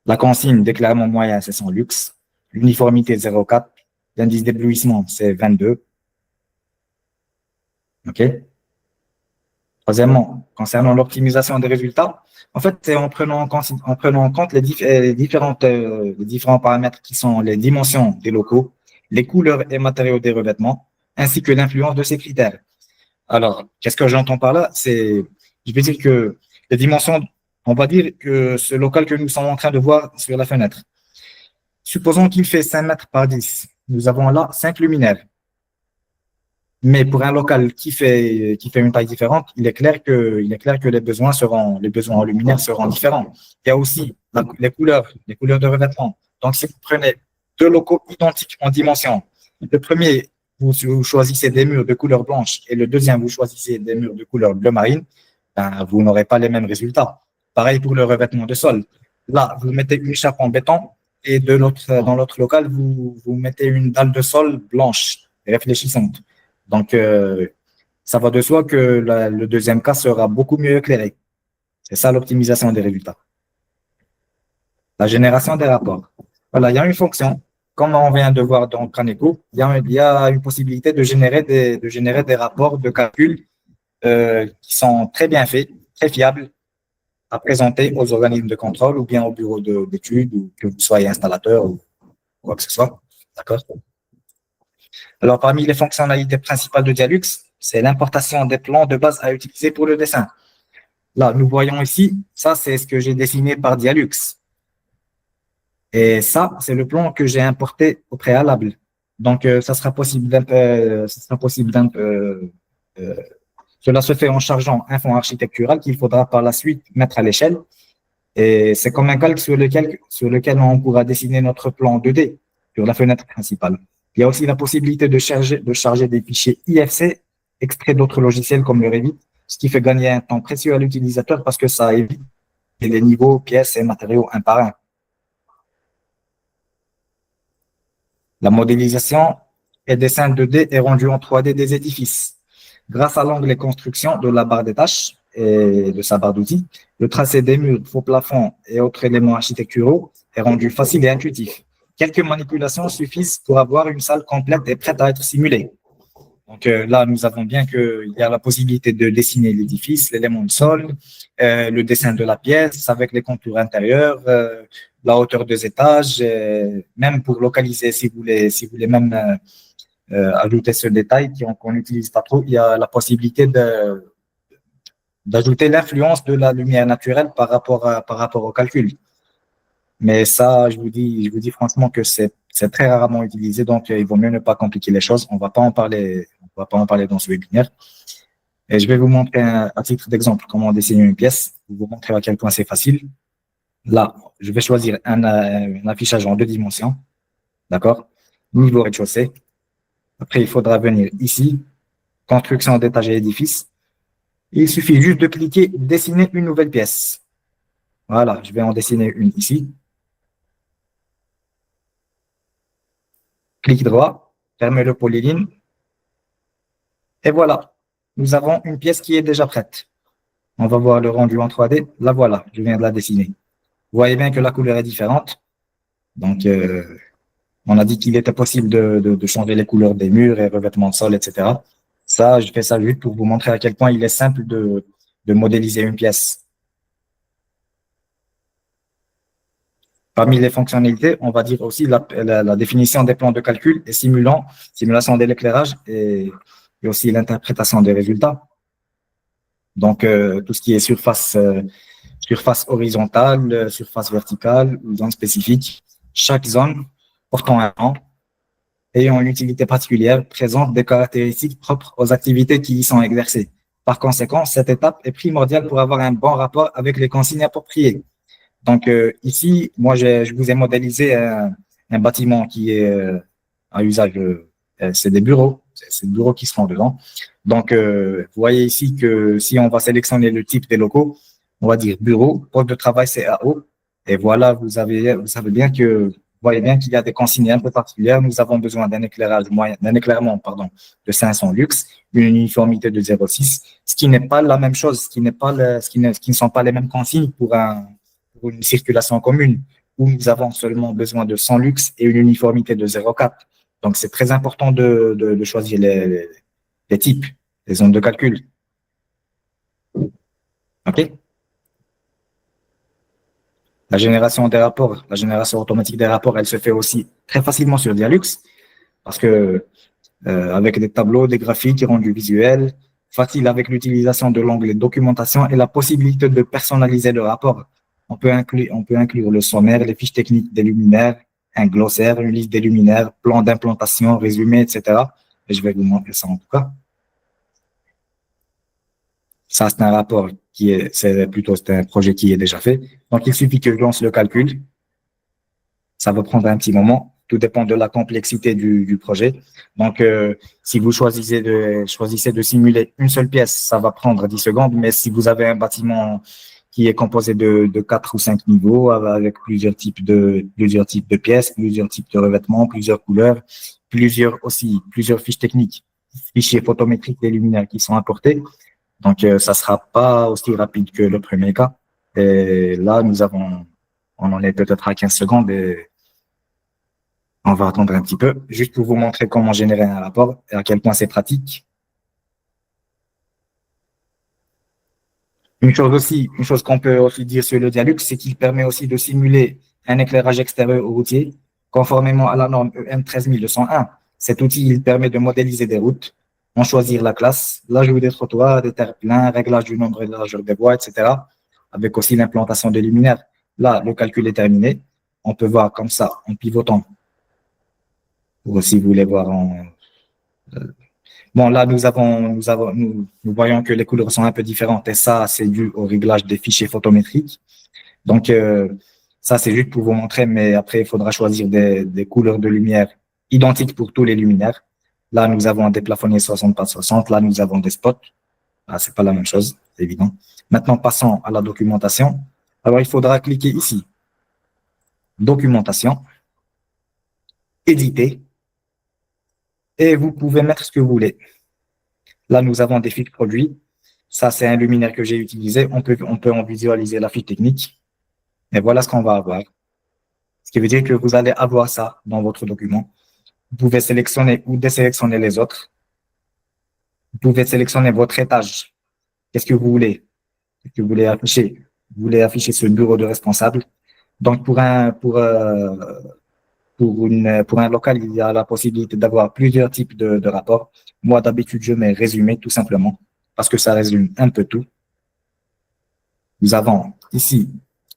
La consigne d'éclairement moyen, c'est son luxe. L'uniformité 0,4. L'indice d'éblouissement, c'est 22. OK? Troisièmement, concernant l'optimisation des résultats, en fait, c'est en prenant en compte les différents paramètres qui sont les dimensions des locaux, les couleurs et matériaux des revêtements, ainsi que l'influence de ces critères. Alors, qu'est-ce que j'entends par là? Je veux dire que les dimensions, on va dire que ce local que nous sommes en train de voir sur la fenêtre, supposons qu'il fait 5 mètres par 10. Nous avons là 5 luminaires. Mais pour un local qui fait une taille différente, il est clair que les besoins en luminaire seront différents. Il y a aussi les couleurs de revêtement. Donc, si vous prenez 2 locaux identiques en dimension, le premier vous choisissez des murs de couleur blanche et le deuxième, vous choisissez des murs de couleur bleu marine, ben, vous n'aurez pas les mêmes résultats. Pareil pour le revêtement de sol. Là, vous mettez une chape en béton et dans l'autre local, vous mettez une dalle de sol blanche, réfléchissante. Donc, ça va de soi que le deuxième cas sera beaucoup mieux éclairé. C'est ça l'optimisation des résultats. La génération des rapports. Voilà, il y a une fonction. Comme on vient de voir dans Caneco, il y a une possibilité de générer des rapports de calcul qui sont très bien faits, très fiables, à présenter aux organismes de contrôle ou bien au bureau d'études, ou que vous soyez installateur ou quoi que ce soit. D'accord? Alors, parmi les fonctionnalités principales de Dialux, c'est l'importation des plans de base à utiliser pour le dessin. Là, nous voyons ici, ça, c'est ce que j'ai dessiné par Dialux. Et ça, c'est le plan que j'ai importé au préalable. Donc, ça sera possible cela se fait en chargeant un fond architectural qu'il faudra par la suite mettre à l'échelle. Et c'est comme un calque sur lequel on pourra dessiner notre plan 2D sur la fenêtre principale. Il y a aussi la possibilité de charger des fichiers IFC extraits d'autres logiciels comme le Revit, ce qui fait gagner un temps précieux à l'utilisateur parce que ça évite les niveaux, pièces et matériaux un par un. La modélisation et dessin 2D est rendu en 3D des édifices. Grâce à l'onglet construction de la barre des tâches et de sa barre d'outils, le tracé des murs, faux plafonds et autres éléments architecturaux est rendu facile et intuitif. Quelques manipulations suffisent pour avoir une salle complète et prête à être simulée. Donc là, nous avons bien qu'il y a la possibilité de dessiner l'édifice, l'élément de sol, le dessin de la pièce avec les contours intérieurs, la hauteur des étages, même pour localiser, si vous voulez même ajouter ce détail qu'on n'utilise pas trop, il y a la possibilité d'ajouter l'influence de la lumière naturelle par rapport au calcul. Mais ça, je vous dis franchement que c'est très rarement utilisé, donc il vaut mieux ne pas compliquer les choses. On va pas en parler dans ce webinaire. Et je vais vous montrer à titre d'exemple comment dessiner une pièce, pour vous montrer à quel point c'est facile. Là, je vais choisir un affichage en 2 dimensions, d'accord? Niveau rez-de-chaussée. Après, il faudra venir ici, construction d'étage et édifice. Il suffit juste de cliquer, dessiner une nouvelle pièce. Voilà, je vais en dessiner une ici. Clic droit, fermez le polyline. Et voilà, nous avons une pièce qui est déjà prête. On va voir le rendu en 3D. La voilà, je viens de la dessiner. Vous voyez bien que la couleur est différente. Donc, on a dit qu'il était possible de changer les couleurs des murs et revêtements de sol, etc. Ça, je fais ça juste pour vous montrer à quel point il est simple de modéliser une pièce. Parmi les fonctionnalités, on va dire aussi la définition des plans de calcul et simulation de l'éclairage et aussi l'interprétation des résultats. Donc, tout ce qui est surface horizontale, surface verticale, zone spécifique, chaque zone portant un nom, ayant une utilité particulière, présente des caractéristiques propres aux activités qui y sont exercées. Par conséquent, cette étape est primordiale pour avoir un bon rapport avec les consignes appropriées. Donc, ici, moi, je vous ai modélisé un bâtiment qui est à usage, c'est des bureaux, c'est des bureaux qui seront dedans. Donc, vous voyez ici que si on va sélectionner le type des locaux, on va dire bureau, poste de travail CAO, et voilà, vous savez bien que vous voyez bien qu'il y a des consignes un peu particulières. Nous avons besoin d'un éclairement, de 500 lux, une uniformité de 0,6, ce qui n'est pas la même chose, ce qui ne sont pas les mêmes consignes pour une circulation commune, où nous avons seulement besoin de 100 lux et une uniformité de 0,4. Donc, c'est très important de choisir les types, les zones de calcul. OK? La génération automatique des rapports, elle se fait aussi très facilement sur Dialux parce que avec des tableaux, des graphiques rendus visuels, facile avec l'utilisation de l'onglet documentation et la possibilité de personnaliser le rapport. On peut inclure le sommaire, les fiches techniques des luminaires, un glossaire, une liste des luminaires, plan d'implantation, résumé, etc. Et je vais vous montrer ça en tout cas. Ça, c'est un rapport c'est un projet qui est déjà fait. Donc, il suffit que je lance le calcul. Ça va prendre un petit moment. Tout dépend de la complexité du projet. Donc, si vous choisissez de simuler une seule pièce, ça va prendre 10 secondes. Mais si vous avez un bâtiment qui est composé de 4 ou 5 niveaux avec plusieurs types de pièces, plusieurs types de revêtements, plusieurs couleurs, plusieurs fiches techniques, fichiers photométriques des luminaires qui sont apportés. Donc, ça sera pas aussi rapide que le premier cas. Et là, on en est peut-être à 15 secondes et on va attendre un petit peu, juste pour vous montrer comment générer un rapport et à quel point c'est pratique. Une chose qu'on peut aussi dire sur le Dialux, c'est qu'il permet aussi de simuler un éclairage extérieur routier conformément à la norme EN 13201. Cet outil, il permet de modéliser des routes, en choisir la classe, l'ajout des trottoirs, des terre-pleins, réglage du nombre et de la largeur des voies, etc. Avec aussi l'implantation des luminaires. Là, le calcul est terminé. On peut voir comme ça, en pivotant. Ou si vous voulez voir en, bon, là, nous voyons que les couleurs sont un peu différentes et ça, c'est dû au réglage des fichiers photométriques. Donc, ça, c'est juste pour vous montrer, mais après, il faudra choisir des couleurs de lumière identiques pour tous les luminaires. Là, nous avons des plafonnés 60 par 60. Là, nous avons des spots. Ah, c'est pas la même chose, c'est évident. Maintenant, passons à la documentation. Alors, il faudra cliquer ici. Documentation. Éditer. Et vous pouvez mettre ce que vous voulez. Là, nous avons des fiches produits. Ça, c'est un luminaire que j'ai utilisé. On peut en visualiser la fiche technique. Et voilà ce qu'on va avoir. Ce qui veut dire que vous allez avoir ça dans votre document. Vous pouvez sélectionner ou désélectionner les autres. Vous pouvez sélectionner votre étage. Qu'est-ce que vous voulez? Qu'est-ce que vous voulez afficher? Vous voulez afficher ce bureau de responsable. Donc, pour un local, il y a la possibilité d'avoir plusieurs types de rapports. Moi, d'habitude, je mets résumé tout simplement parce que ça résume un peu tout. Nous avons ici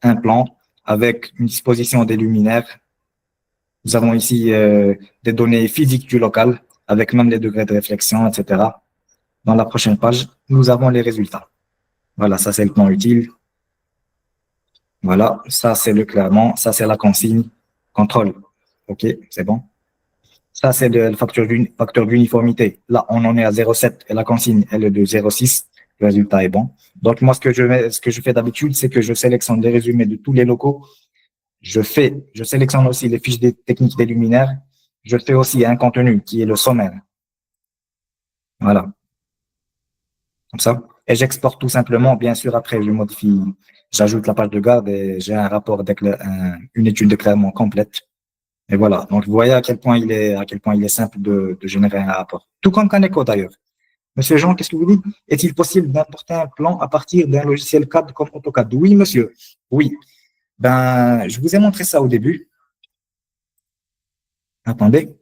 un plan avec une disposition des luminaires. Nous avons ici des données physiques du local avec même les degrés de réflexion, etc. Dans la prochaine page, nous avons les résultats. Voilà, ça c'est le plan utile. Voilà, ça c'est le clairement, ça c'est la consigne, contrôle. OK, c'est bon. Ça, c'est le facteur d'uniformité. Là, on en est à 0,7 et la consigne, elle est de 0,6. Le résultat est bon. Donc, moi, ce que je fais d'habitude, c'est que je sélectionne des résumés de tous les locaux. Je sélectionne aussi les fiches des techniques des luminaires. Je fais aussi un contenu qui est le sommaire. Voilà. Comme ça. Et j'exporte tout simplement. Bien sûr, après, je modifie, j'ajoute la page de garde et j'ai un rapport une étude d'éclairement complète. Et voilà. Donc, vous voyez à quel point il est simple de générer un rapport. Tout comme Caneco d'ailleurs. Monsieur Jean, qu'est-ce que vous dites? Est-il possible d'importer un plan à partir d'un logiciel CAD comme AutoCAD? Oui, monsieur. Oui. Ben, je vous ai montré ça au début. Attendez.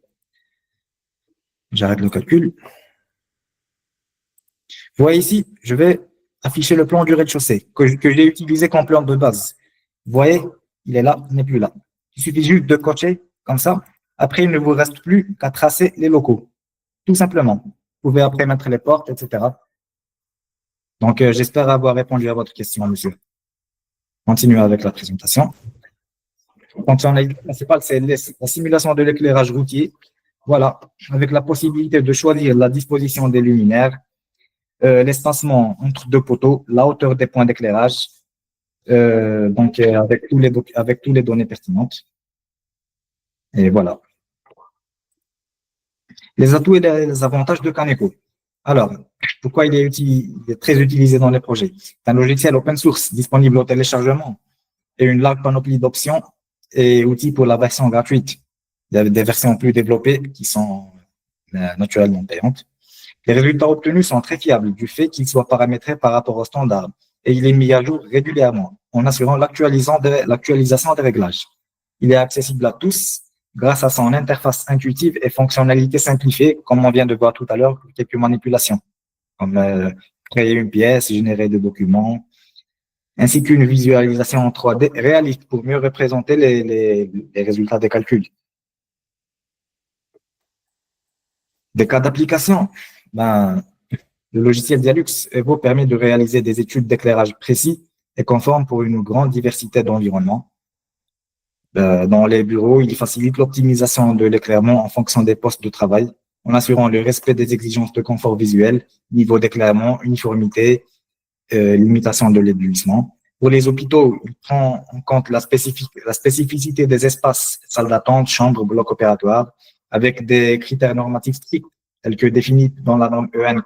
J'arrête le calcul. Vous voyez ici, je vais afficher le plan du rez-de-chaussée que j'ai utilisé comme plan de base. Vous voyez, il est là, il n'est plus là. Il suffit juste de cocher comme ça. Après, il ne vous reste plus qu'à tracer les locaux. Tout simplement. Vous pouvez après mettre les portes, etc. Donc, j'espère avoir répondu à votre question, monsieur. Continuons avec la présentation. Fonctionnalité principale, c'est la simulation de l'éclairage routier. Voilà, avec la possibilité de choisir la disposition des luminaires, l'espacement entre deux poteaux, la hauteur des points d'éclairage, avec tous les données pertinentes. Et voilà. Les atouts et les avantages de Caneco. Alors, pourquoi il est très utilisé dans les projets? C'est un logiciel open source disponible au téléchargement et une large panoplie d'options et outils pour la version gratuite. Il y a des versions plus développées qui sont naturellement payantes. Les résultats obtenus sont très fiables du fait qu'ils soient paramétrés par rapport aux standards et il est mis à jour régulièrement en assurant l'actualisation des réglages. Il est accessible à tous grâce à son interface intuitive et fonctionnalités simplifiées, comme on vient de voir tout à l'heure, pour quelques manipulations, comme créer une pièce, générer des documents, ainsi qu'une visualisation en 3D réaliste pour mieux représenter les résultats des calculs. Des cas d'application, ben, le logiciel Dialux Evo permet de réaliser des études d'éclairage précis et conformes pour une grande diversité d'environnements. Dans les bureaux, il facilite l'optimisation de l'éclairement en fonction des postes de travail, en assurant le respect des exigences de confort visuel, niveau d'éclairement, uniformité, limitation de l'éblouissement. Pour les hôpitaux, il prend en compte la spécificité des espaces, salles d'attente, chambres, blocs opératoires, avec des critères normatifs stricts, tels que définis dans la norme EN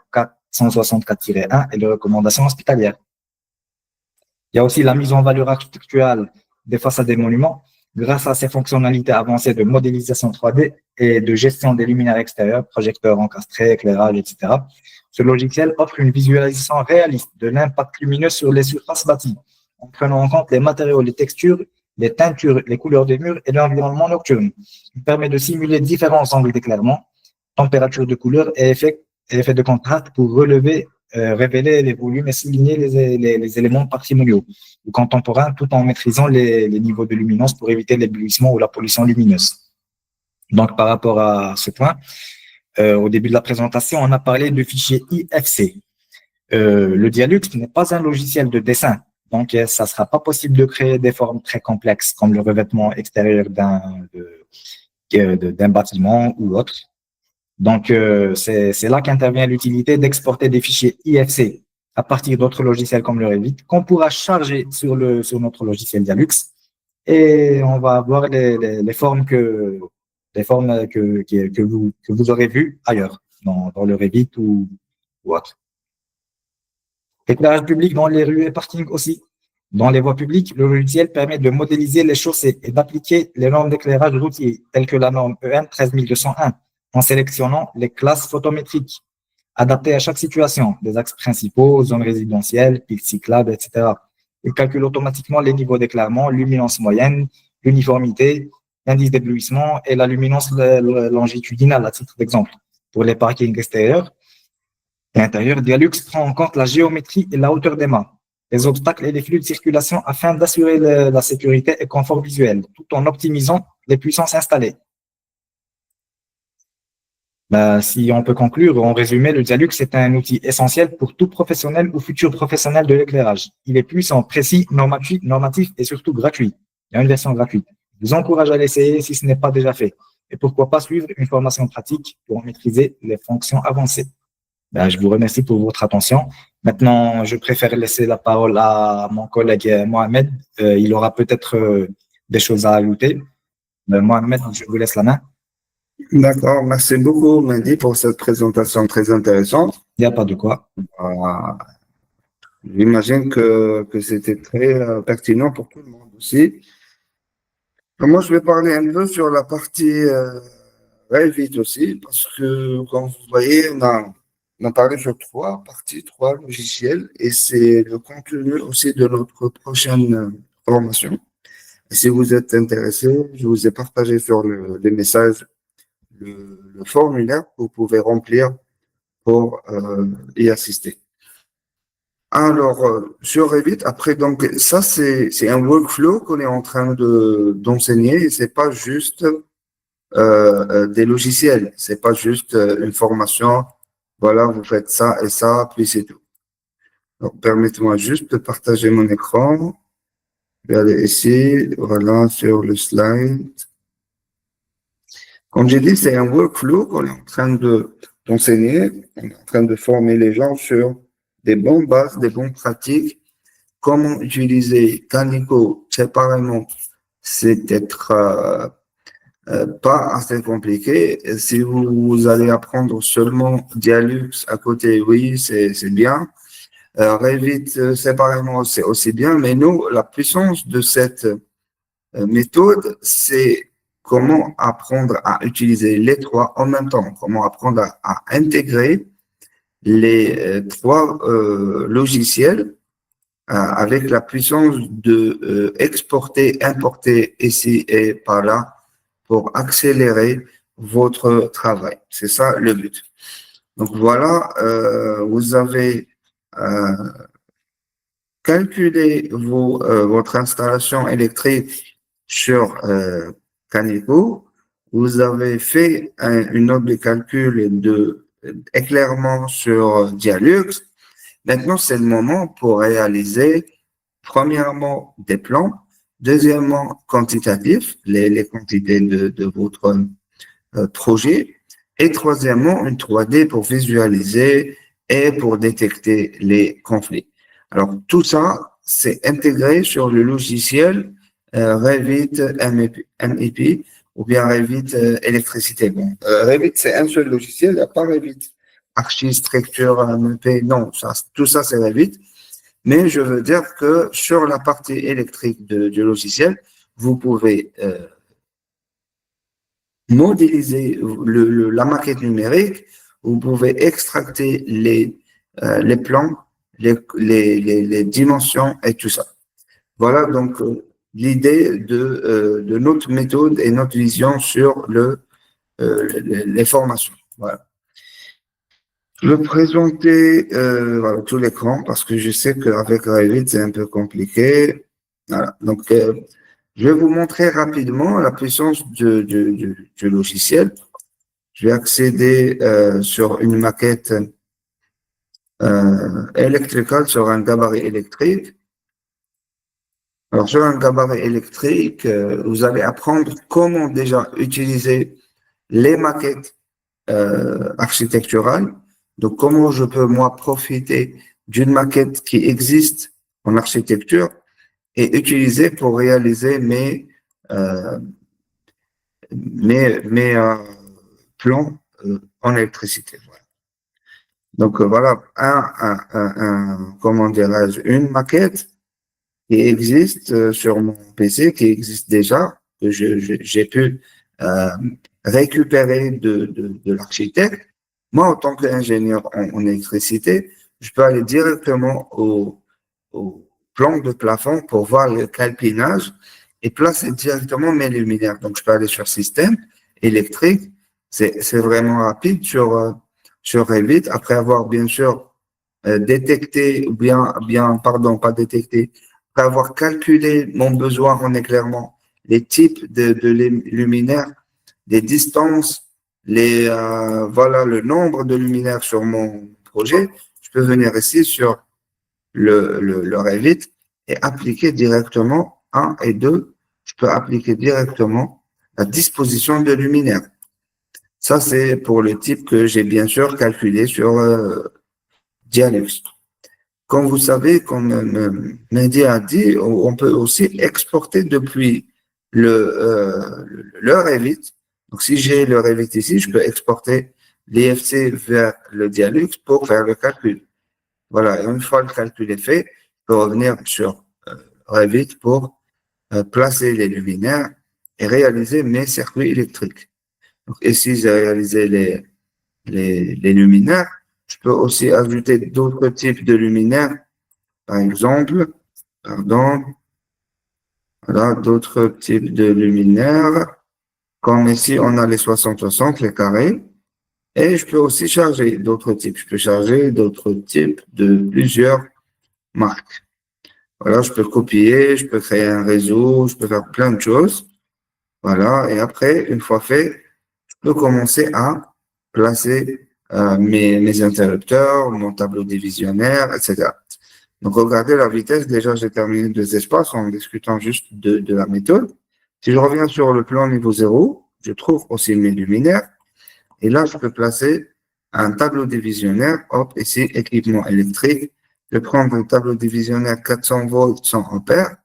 464-1 et les recommandations hospitalières. Il y a aussi la mise en valeur architecturale des façades des monuments grâce à ces fonctionnalités avancées de modélisation 3D et de gestion des luminaires extérieurs, projecteurs encastrés, éclairage, etc. Ce logiciel offre une visualisation réaliste de l'impact lumineux sur les surfaces bâties, en prenant en compte les matériaux, les textures, les teintures, les couleurs des murs et l'environnement nocturne. Il permet de simuler différents angles d'éclairement, température de couleur et effet de contraste pour révéler les volumes et souligner les éléments patrimoniaux ou contemporains tout en maîtrisant les niveaux de luminance pour éviter l'éblouissement ou la pollution lumineuse. Donc, par rapport à ce point, au début de la présentation, on a parlé de fichier IFC. Le Dialux n'est pas un logiciel de dessin, donc ça ne sera pas possible de créer des formes très complexes comme le revêtement extérieur d'un bâtiment ou autre. Donc, c'est là qu'intervient l'utilité d'exporter des fichiers IFC à partir d'autres logiciels comme le Revit qu'on pourra charger sur notre logiciel Dialux et on va avoir les formes que vous aurez vues ailleurs, dans le Revit ou autre. Éclairage public dans les rues et parkings aussi. Dans les voies publiques, le logiciel permet de modéliser les chaussées et d'appliquer les normes d'éclairage routier, telles que la norme EN 13201, en sélectionnant les classes photométriques adaptées à chaque situation, des axes principaux, zones résidentielles, pistes cyclables, etc. Il calcule automatiquement les niveaux d'éclairement, luminance moyenne, l'uniformité, l'indice d'éblouissement et la luminance longitudinale, à titre d'exemple. Pour les parkings extérieurs et intérieurs, Dialux prend en compte la géométrie et la hauteur des mâts, les obstacles et les flux de circulation afin d'assurer la sécurité et confort visuel, tout en optimisant les puissances installées. Si on peut conclure, en résumé, le Dialux est un outil essentiel pour tout professionnel ou futur professionnel de l'éclairage. Il est puissant, précis, normatif et surtout gratuit. Il y a une version gratuite. Je vous encourage à l'essayer si ce n'est pas déjà fait. Et pourquoi pas suivre une formation pratique pour maîtriser les fonctions avancées. Je vous remercie pour votre attention. Maintenant, je préfère laisser la parole à mon collègue Mohamed. Il aura peut-être des choses à ajouter. Mohamed, je vous laisse la main. D'accord, merci beaucoup, Mehdi, pour cette présentation très intéressante. Il n'y a pas de quoi. J'imagine que c'était très pertinent pour tout le monde aussi. Moi, je vais parler un peu sur la partie Revit aussi, parce que, comme vous voyez, on a parlé sur trois parties, trois logiciels, et c'est le contenu aussi de notre prochaine formation. Et si vous êtes intéressé, je vous ai partagé sur les messages le formulaire que vous pouvez remplir pour y assister. Alors, sur Revit, après, donc, ça, c'est un workflow qu'on est en train d'enseigner et c'est pas juste des logiciels, c'est pas juste une formation, voilà, vous faites ça et ça, puis c'est tout. Donc, permettez-moi juste de partager mon écran. Je vais aller ici, voilà, sur le slide. Comme j'ai dit, c'est un workflow qu'on est en train d'enseigner, on est en train de former les gens sur des bonnes bases, des bonnes pratiques, comment utiliser Canico séparément, c'est peut-être pas assez compliqué. Si vous allez apprendre seulement Dialux à côté, oui, c'est bien. Revit séparément, c'est aussi bien, mais nous, la puissance de cette méthode, c'est comment apprendre à utiliser les trois en même temps, comment apprendre à intégrer les trois logiciels avec la puissance de exporter, importer ici et par là pour accélérer votre travail. C'est ça le but. Donc voilà, vous avez calculé votre installation électrique sur Canico. Vous avez fait une note de calcul d'éclairement sur Dialux. Maintenant, c'est le moment pour réaliser, premièrement, des plans Deuxièmement, quantitatif, les quantités de votre projet. Et troisièmement, une 3D pour visualiser et pour détecter les conflits. Alors, tout ça, c'est intégré sur le logiciel Revit MEP ou bien Revit électricité. Bon, Revit, c'est un seul logiciel, il n'y a pas Revit architecture MEP, non, ça, tout ça, c'est Revit. Mais je veux dire que sur la partie électrique du logiciel, vous pouvez modéliser la maquette numérique, vous pouvez extracter les plans, les dimensions et tout ça. Voilà donc l'idée de notre méthode et notre vision sur les formations. Voilà. Je vais présenter voilà, tout l'écran parce que je sais qu'avec Revit, c'est un peu compliqué. Voilà. Donc, je vais vous montrer rapidement la puissance du logiciel. Je vais accéder sur une maquette électrique, sur un gabarit électrique. Alors, sur un gabarit électrique, vous allez apprendre comment déjà utiliser les maquettes architecturales. Donc, comment je peux, moi, profiter d'une maquette qui existe en architecture et utiliser pour réaliser mes plans en électricité. Voilà. Donc, voilà comment dirais-je, une maquette qui existe sur mon PC, qui existe déjà, que j'ai pu récupérer de l'architecte. Moi, en tant qu'ingénieur en électricité, je peux aller directement au plan de plafond pour voir le calpinage et placer directement mes luminaires. Donc, je peux aller sur système électrique. C'est vraiment rapide sur Revit. Après avoir bien sûr détecté, ou pardon, pas détecté, après avoir calculé mon besoin en éclairement, les types de luminaires, les distances, voilà, le nombre de luminaires sur mon projet, je peux venir ici sur le Revit et appliquer directement 1 et 2. Je peux appliquer directement la disposition de luminaires. Ça, c'est pour le type que j'ai bien sûr calculé sur Dialux. Comme vous savez, comme Mehdi a dit, on peut aussi exporter depuis le Revit. Donc, si j'ai le Revit ici, je peux exporter l'IFC vers le Dialux pour faire le calcul. Voilà, et une fois le calcul est fait, je peux revenir sur Revit pour placer les luminaires et réaliser mes circuits électriques. Donc, ici, j'ai réalisé les luminaires. Je peux aussi ajouter d'autres types de luminaires. Par exemple, voilà, d'autres types de luminaires. Comme ici, on a les 60-60, les carrés. Et je peux aussi charger d'autres types. Je peux charger d'autres types de plusieurs marques. Voilà, je peux copier, je peux créer un réseau, je peux faire plein de choses. Voilà, et après, une fois fait, je peux commencer à placer mes interrupteurs, mon tableau divisionnaire, etc. Donc, regardez la vitesse. Déjà, j'ai terminé 2 espaces en discutant juste de la méthode. Si je reviens sur le plan niveau 0, je trouve aussi mes luminaires. Et là, je peux placer un tableau divisionnaire. Hop, ici, équipement électrique. Je vais prendre un tableau divisionnaire 400 volts 100 ampères.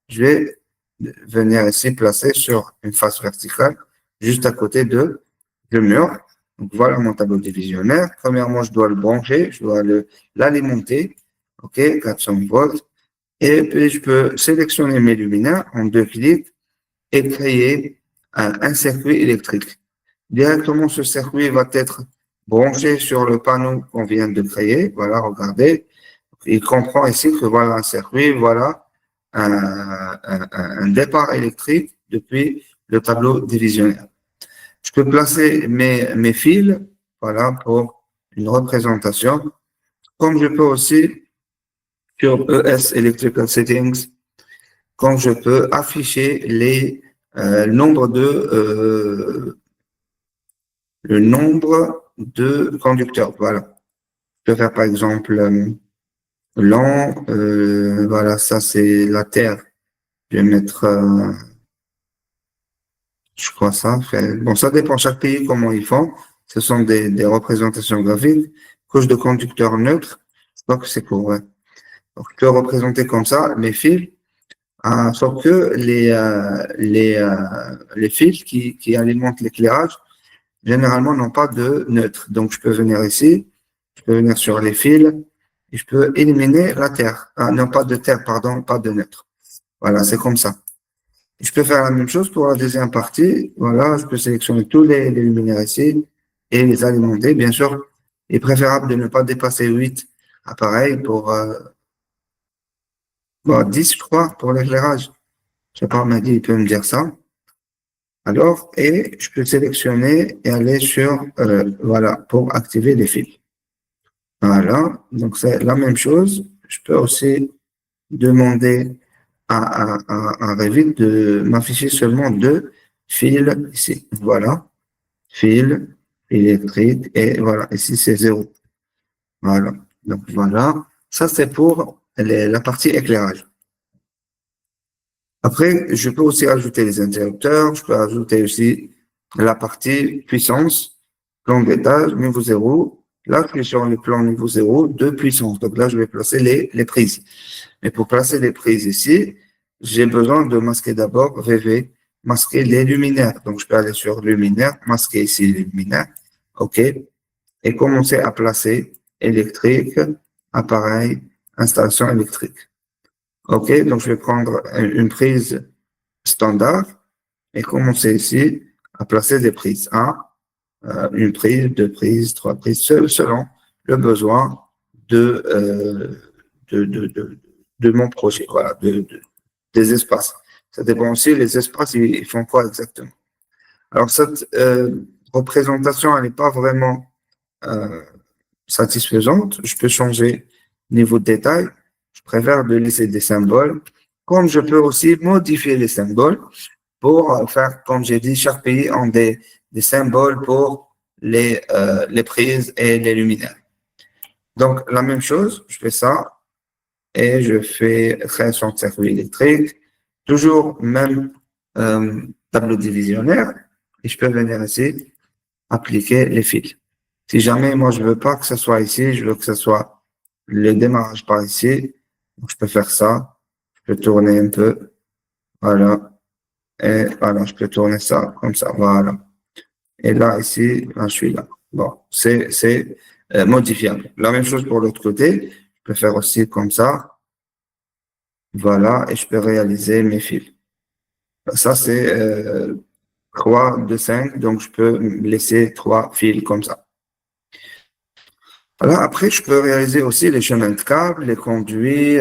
Je vais venir ici placer sur une face verticale, juste à côté de mur. Donc, voilà mon tableau divisionnaire. Premièrement, je dois le brancher, je dois l'alimenter. OK, 400 volts. Et puis, je peux sélectionner mes luminaires en 2 clics et créer un circuit électrique. Directement, ce circuit va être branché sur le panneau qu'on vient de créer. Voilà, regardez. Il comprend ici que voilà un circuit, voilà un départ électrique depuis le tableau divisionnaire. Je peux placer mes fils, voilà, pour une représentation. Comme je peux aussi, sur ES Electrical Settings, comme je peux afficher le nombre de conducteurs. Voilà. Je peux faire par exemple l'an, voilà, ça c'est la Terre. Je vais mettre, je crois ça. Bon, ça dépend chaque pays comment ils font. Ce sont des représentations graphiques. Couche de conducteur neutre. Je crois que c'est pour, ouais. Donc, je peux représenter comme ça mes fils, sauf que les fils qui alimentent l'éclairage, généralement, n'ont pas de neutre. Donc, je peux venir ici, je peux venir sur les fils et je peux éliminer la terre. Ah, non, pas de terre, pardon, pas de neutre. Voilà, c'est comme ça. Je peux faire la même chose pour la deuxième partie. Voilà, je peux sélectionner tous les luminaires ici et les alimenter. Bien sûr, il est préférable de ne pas dépasser 8 appareils pour 10, je crois, pour l'éclairage. Je sais pas, Mehdi, il peut me dire ça. Alors, et je peux sélectionner et aller sur, voilà, pour activer les fils. Voilà, donc c'est la même chose. Je peux aussi demander à Revit de m'afficher seulement deux fils ici. Voilà, fil électrique et voilà, ici c'est 0. Voilà, donc voilà. Ça c'est pour la partie éclairage. Après, je peux aussi ajouter les interrupteurs, je peux ajouter aussi la partie puissance, plan d'étage, niveau 0. Là, je suis sur le plan niveau 0 de puissance. Donc là, je vais placer les prises. Mais pour placer les prises ici, j'ai besoin de masquer d'abord VV, masquer les luminaires. Donc, je peux aller sur luminaire, masquer ici les luminaires. OK. Et commencer à placer électrique, appareil, installation électrique. OK. Donc, je vais prendre une prise standard et commencer ici à placer des prises. Une prise, deux prises, trois prises, selon le besoin de, de mon projet, voilà, des espaces. Ça dépend aussi, les espaces, ils font quoi exactement. Alors, cette représentation, elle n'est pas vraiment satisfaisante. Je peux changer niveau de détail. Je préfère de laisser des symboles. Comme je peux aussi modifier les symboles pour faire, comme j'ai dit, chaque pays a des symboles pour les prises et les luminaires. Donc, la même chose, je fais ça et je fais création de circuit électrique, toujours même tableau divisionnaire, et je peux venir ici, appliquer les fils. Si jamais moi je veux pas que ce soit ici, je veux que ce soit le démarrage par ici, donc je peux faire ça, je peux tourner un peu, voilà, et voilà, je peux tourner ça comme ça, voilà. Et là, ici, là, je suis là. Bon, c'est modifiable. La même chose pour l'autre côté, je peux faire aussi comme ça, voilà, et je peux réaliser mes fils. Ça, c'est 3 de 5, donc je peux laisser 3 fils comme ça. Voilà, après, je peux réaliser aussi les chemins de câbles, les conduits,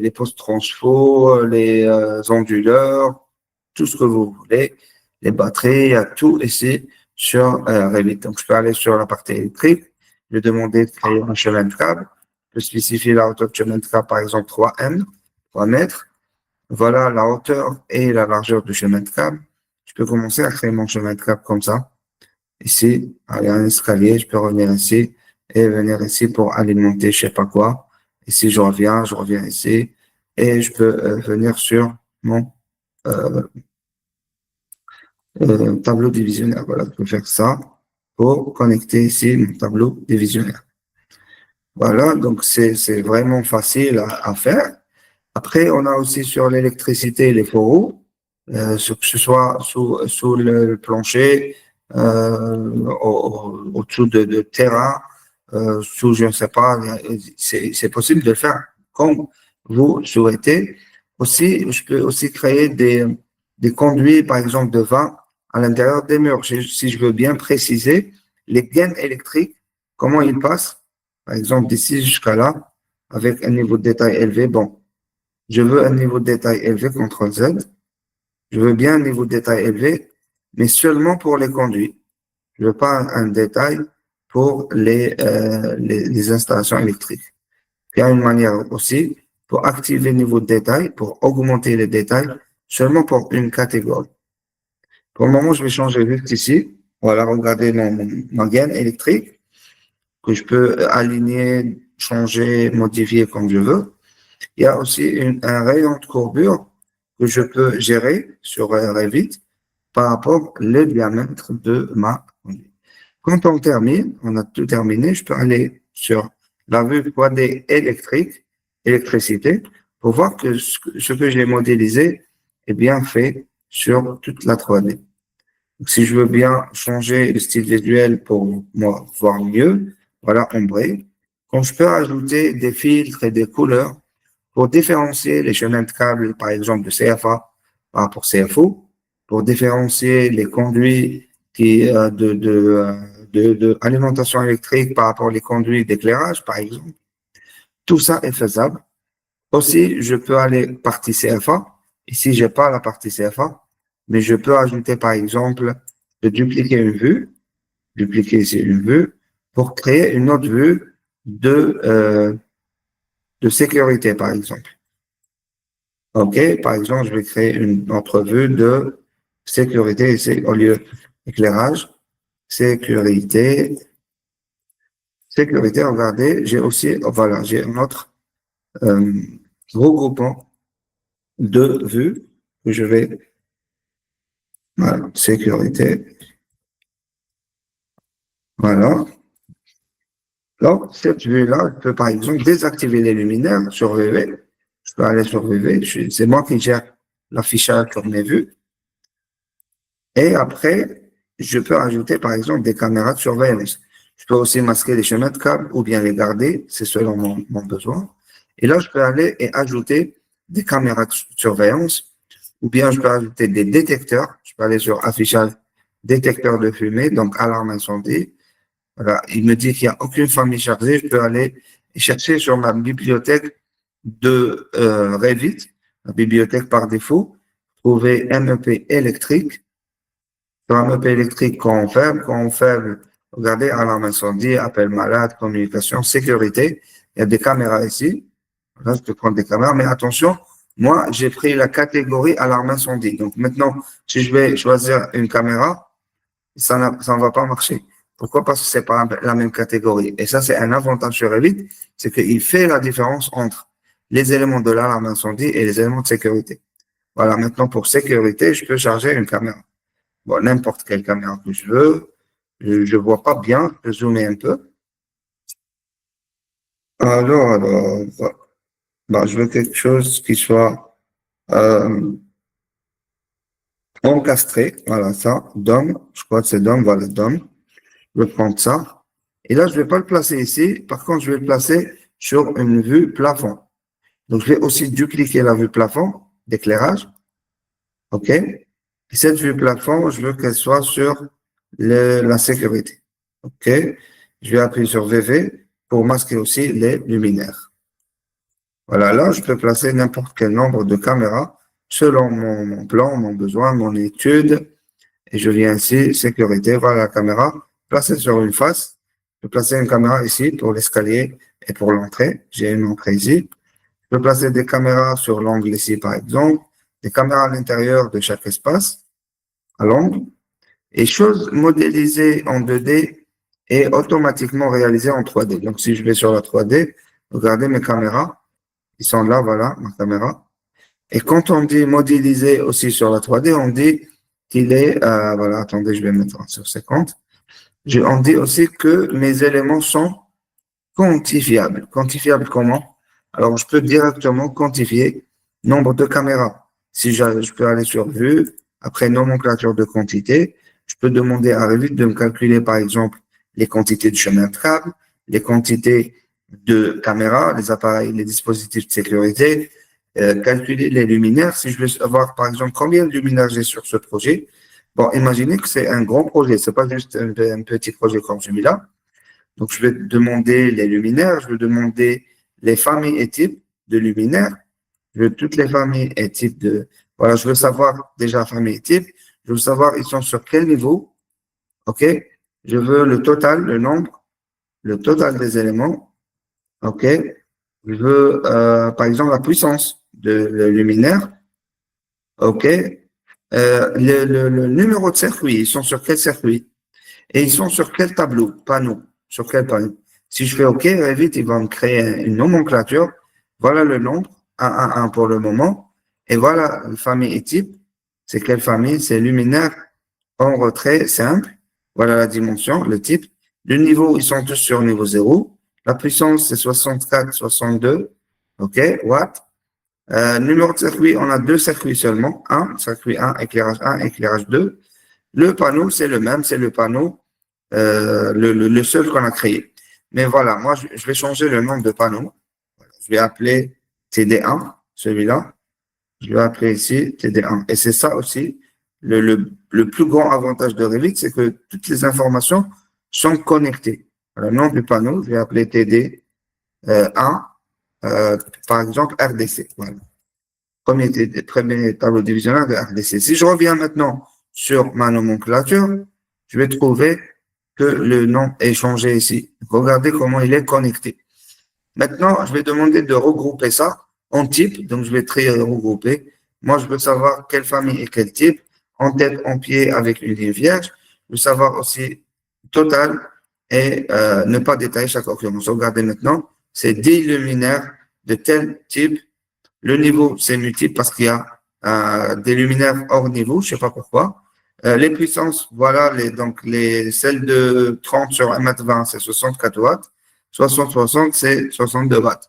les postes transfo, les onduleurs, tout ce que vous voulez, les batteries, il y a tout ici sur Revit. Donc, je peux aller sur la partie électrique, je vais demander de créer un chemin de câble, je peux spécifier la hauteur de chemin de câble, par exemple 3 mètres. Voilà la hauteur et la largeur du chemin de câble. Je peux commencer à créer mon chemin de câble comme ça. Ici, il y a un escalier, je peux revenir ici et venir ici pour alimenter je sais pas quoi. Ici, je reviens ici et je peux venir sur mon tableau divisionnaire. Voilà, je peux faire ça pour connecter ici mon tableau divisionnaire. Voilà, donc c'est vraiment facile à faire. Après, on a aussi sur l'électricité les fourreaux, que ce soit sous le plancher, au-dessous de terrain, sous, je ne sais pas, c'est possible de le faire comme vous souhaitez. Aussi, je peux aussi créer des conduits, par exemple, de vin à l'intérieur des murs. Si je veux bien préciser les gaines électriques, comment ils passent, par exemple, d'ici jusqu'à là, avec un niveau de détail élevé. Bon, je veux un niveau de détail élevé, CTRL Z. Je veux bien un niveau de détail élevé, mais seulement pour les conduits. Je veux pas un détail pour les installations électriques. Il y a une manière aussi pour activer le niveau de détail, pour augmenter les détails, seulement pour une catégorie. Pour le moment, je vais changer juste ici. Voilà, regardez ma gaine électrique que je peux aligner, changer, modifier comme je veux. Il y a aussi un rayon de courbure que je peux gérer sur Revit par rapport au diamètre de ma conduite. Quand on termine, on a tout terminé, je peux aller sur la vue 3D électricité, pour voir que ce que j'ai modélisé est bien fait sur toute la 3D. Donc, si je veux bien changer le style visuel pour moi voir mieux, voilà, ombré. Quand je peux ajouter des filtres et des couleurs pour différencier les chemins de câbles, par exemple, de CFA par rapport à CFO, pour différencier les conduits de alimentation électrique par rapport aux conduits d'éclairage, par exemple. Tout ça est faisable. Aussi, je peux aller partie CFA. Ici, j'ai pas la partie CFA, mais je peux ajouter, par exemple, de dupliquer ici une vue, pour créer une autre vue de sécurité, par exemple. OK, par exemple, je vais créer une autre vue de sécurité ici, au lieu d'éclairage, sécurité, regardez, j'ai aussi, voilà, j'ai un autre regroupement de vues que je vais, voilà, sécurité, voilà. Donc, cette vue-là, je peux par exemple désactiver les luminaires sur VV. Je peux aller sur VV, c'est moi qui gère l'affichage sur mes vues. Et après, je peux ajouter par exemple des caméras de surveillance. Je peux aussi masquer les chemins de câbles ou bien les garder, c'est selon mon besoin. Et là, je peux aller et ajouter des caméras de surveillance ou bien je peux ajouter des détecteurs. Je peux aller sur affichage détecteur de fumée, donc alarme incendie. Voilà. Il me dit qu'il n'y a aucune famille chargée. Je peux aller chercher sur ma bibliothèque de Revit, la bibliothèque par défaut, trouver MEP électrique. Sur MEP électrique, quand on ferme, regardez, alarme incendie, appel malade, communication, sécurité. Il y a des caméras ici. Là, je peux prendre des caméras, mais attention, moi, j'ai pris la catégorie alarme incendie. Donc maintenant, si je vais choisir une caméra, ça ne va pas marcher. Pourquoi? Parce que c'est pas la même catégorie. Et ça, c'est un avantage sur Revit, c'est qu'il fait la différence entre les éléments de l'alarme incendie et les éléments de sécurité. Voilà, maintenant, pour sécurité, je peux charger une caméra. Bon, n'importe quelle caméra que je veux. Je vois pas bien, je vais zoomer un peu. Alors, bah, je veux quelque chose qui soit encastré. Voilà, ça, DOM. Je crois que c'est DOM, voilà, DOM. Je vais prendre ça. Et là, je vais pas le placer ici. Par contre, je vais le placer sur une vue plafond. Donc, je vais aussi dupliquer la vue plafond d'éclairage. OK? Et cette vue plafond, je veux qu'elle soit sur la sécurité. OK? Je vais appuyer sur VV pour masquer aussi les luminaires. Voilà, là, je peux placer n'importe quel nombre de caméras selon mon plan, mon besoin, mon étude. Et je viens ici, sécurité, voilà la caméra, placée sur une face. Je peux placer une caméra ici pour l'escalier et pour l'entrée. J'ai une entrée ici. Je peux placer des caméras sur l'angle ici, par exemple, des caméras à l'intérieur de chaque espace, à l'angle. Et chose modélisée en 2D et automatiquement réalisée en 3D. Donc, si je vais sur la 3D, regardez mes caméras. Ils sont là, voilà, ma caméra. Et quand on dit modéliser aussi sur la 3D, on dit qu'il est, voilà, attendez, je vais mettre sur 50. On dit aussi que mes éléments sont quantifiables. Quantifiables comment? Alors, je peux directement quantifier nombre de caméras. Si je peux aller sur vue, après nomenclature de quantité, je peux demander à Revit de me calculer, par exemple, les quantités de chemin de câble, les quantités de caméras, les appareils, les dispositifs de sécurité, calculer les luminaires. Si je veux savoir, par exemple, combien de luminaires j'ai sur ce projet, bon, imaginez que c'est un grand projet, c'est pas juste un petit projet comme celui-là. Donc, je vais demander les luminaires, je vais demander les familles et types de luminaires, je veux toutes les familles et types de, voilà, je veux savoir déjà famille et type, je veux savoir ils sont sur quel niveau, ok? Je veux le total, le nombre, le total des éléments, ok? Je veux, par exemple, la puissance de luminaire, ok? Le numéro de circuit, ils sont sur quel circuit? Et ils sont sur quel panneau, sur quel panneau. Si je fais OK, Revit, il va me créer une nomenclature, Voilà le nombre, 1, 1, 1 pour le moment. Et voilà la famille et type. C'est quelle famille? C'est luminaire en retrait simple. Voilà la dimension, le type. Le niveau, ils sont tous sur niveau 0. La puissance, c'est 64, 62. OK, watts. Numéro de circuit, on a deux circuits seulement. Circuit 1, éclairage 2. Le panneau, c'est le même, c'est le panneau, le seul qu'on a créé. Mais voilà, moi, je vais changer le nom de panneau. Je vais appeler TD1, celui-là. Je vais appeler ici TD1. Et c'est ça aussi, le plus grand avantage de Revit, c'est que toutes les informations sont connectées. Le nom du panneau, je vais appeler TD1, par exemple RDC. Voilà. Premier tableau divisionnaire de RDC. Si je reviens maintenant sur ma nomenclature, je vais trouver que le nom est changé ici. Regardez comment il est connecté. Maintenant, je vais demander de regrouper ça en type. Donc, je vais trier regrouper. Moi, je veux savoir quelle famille et quel type. En tête, en pied, avec une ligne vierge. Je veux savoir aussi total et ne pas détailler chaque occurrence. Regardez maintenant, c'est 10 luminaires de tel type. Le niveau, c'est multiple parce qu'il y a des luminaires hors niveau, je ne sais pas pourquoi. Les puissances, voilà, celles de 30 sur 1,20 m, c'est 64 watts. 60-60, c'est 62 watts.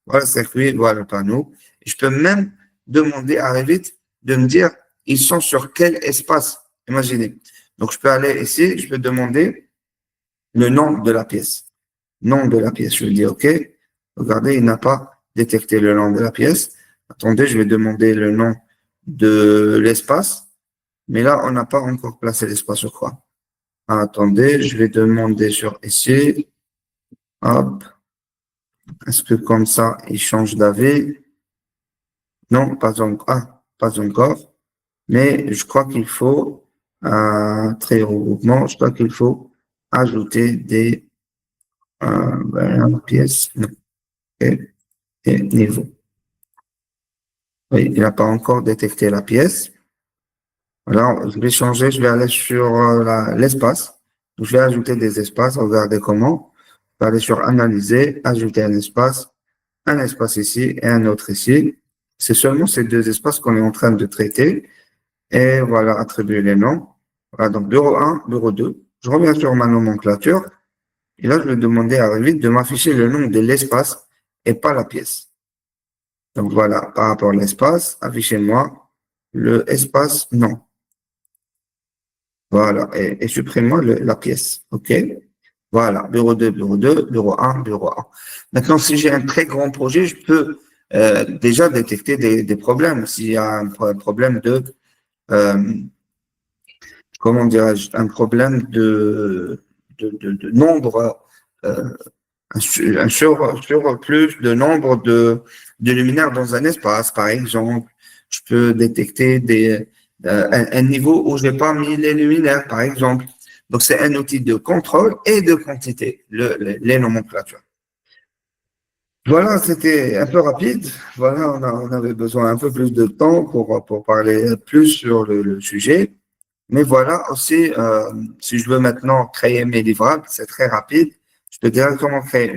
Voilà le circuit, voilà le panneau. Je peux même demander à Revit de me dire, ils sont sur quel espace. Imaginez. Donc, je peux aller ici, je peux demander le nom de la pièce. Nom de la pièce. Je vais dire, OK. Regardez, il n'a pas détecté le nom de la pièce. Attendez, je vais demander le nom de l'espace. Mais là, on n'a pas encore placé l'espace, je crois. Attendez, je vais demander sur ici. Hop. Est-ce que comme ça, il change d'avis? Non, pas encore. Pas encore. Mais je crois qu'il faut, très regroupement, je crois qu'il faut ajouter des pièces et niveaux. Oui, il n'a pas encore détecté la pièce. Alors, je vais changer, je vais aller sur l'espace. Je vais ajouter des espaces. Regardez comment. Je vais aller sur analyser, ajouter un espace ici et un autre ici. C'est seulement ces deux espaces qu'on est en train de traiter. Et voilà, attribuer les noms. Voilà, donc bureau 1, bureau 2. Je reviens sur ma nomenclature. Et là, je vais demander à Revit de m'afficher le nom de l'espace et pas la pièce. Donc voilà, par rapport à l'espace, affichez-moi le espace nom. Voilà, et supprimez-moi la pièce. OK? Voilà, bureau 2, bureau 2, bureau 1, bureau 1. Maintenant, si j'ai un très grand projet, je peux déjà détecter des problèmes. S'il y a un problème de, comment dirais-je, un problème de nombre, un surplus de nombre de luminaires dans un espace, par exemple. Je peux détecter un niveau où je n'ai pas mis les luminaires, par exemple. Donc, c'est un outil de contrôle et de quantité, les nomenclatures. Voilà, c'était un peu rapide. Voilà, on avait besoin un peu plus de temps pour parler plus sur le sujet. Mais voilà aussi, si je veux maintenant créer mes livrables, c'est très rapide. Je peux directement créer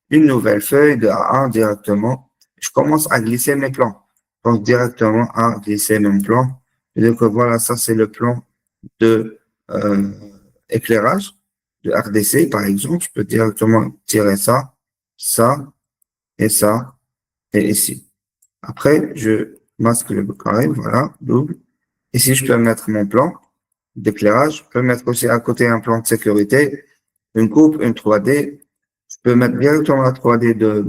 une nouvelle feuille de A1 directement. Je commence à glisser mes plans. Donc, directement à glisser mon plan. C'est-à-dire que voilà, ça, c'est le plan de éclairage de RDC, par exemple. Je peux directement tirer ça et ça, et ici. Après, je masque le carré, voilà, double. Ici, je peux mettre mon plan d'éclairage. Je peux mettre aussi à côté un plan de sécurité, une coupe, une 3D. Je peux mettre directement la 3D de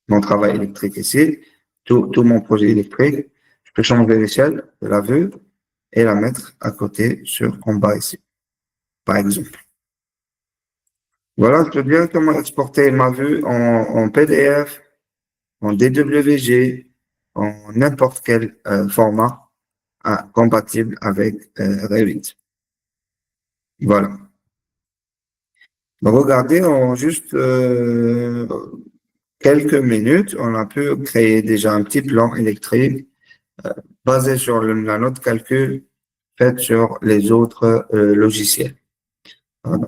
mon travail électrique ici, tout mon projet électrique. Je peux changer l'échelle de la vue et la mettre à côté en bas ici, par exemple. Voilà, je peux directement exporter ma vue en PDF, en DWG, en n'importe quel format compatible avec Revit. Voilà. Donc, regardez, en juste quelques minutes, on a pu créer déjà un petit plan électrique basé sur la note calcul faite sur les autres logiciels. Voilà.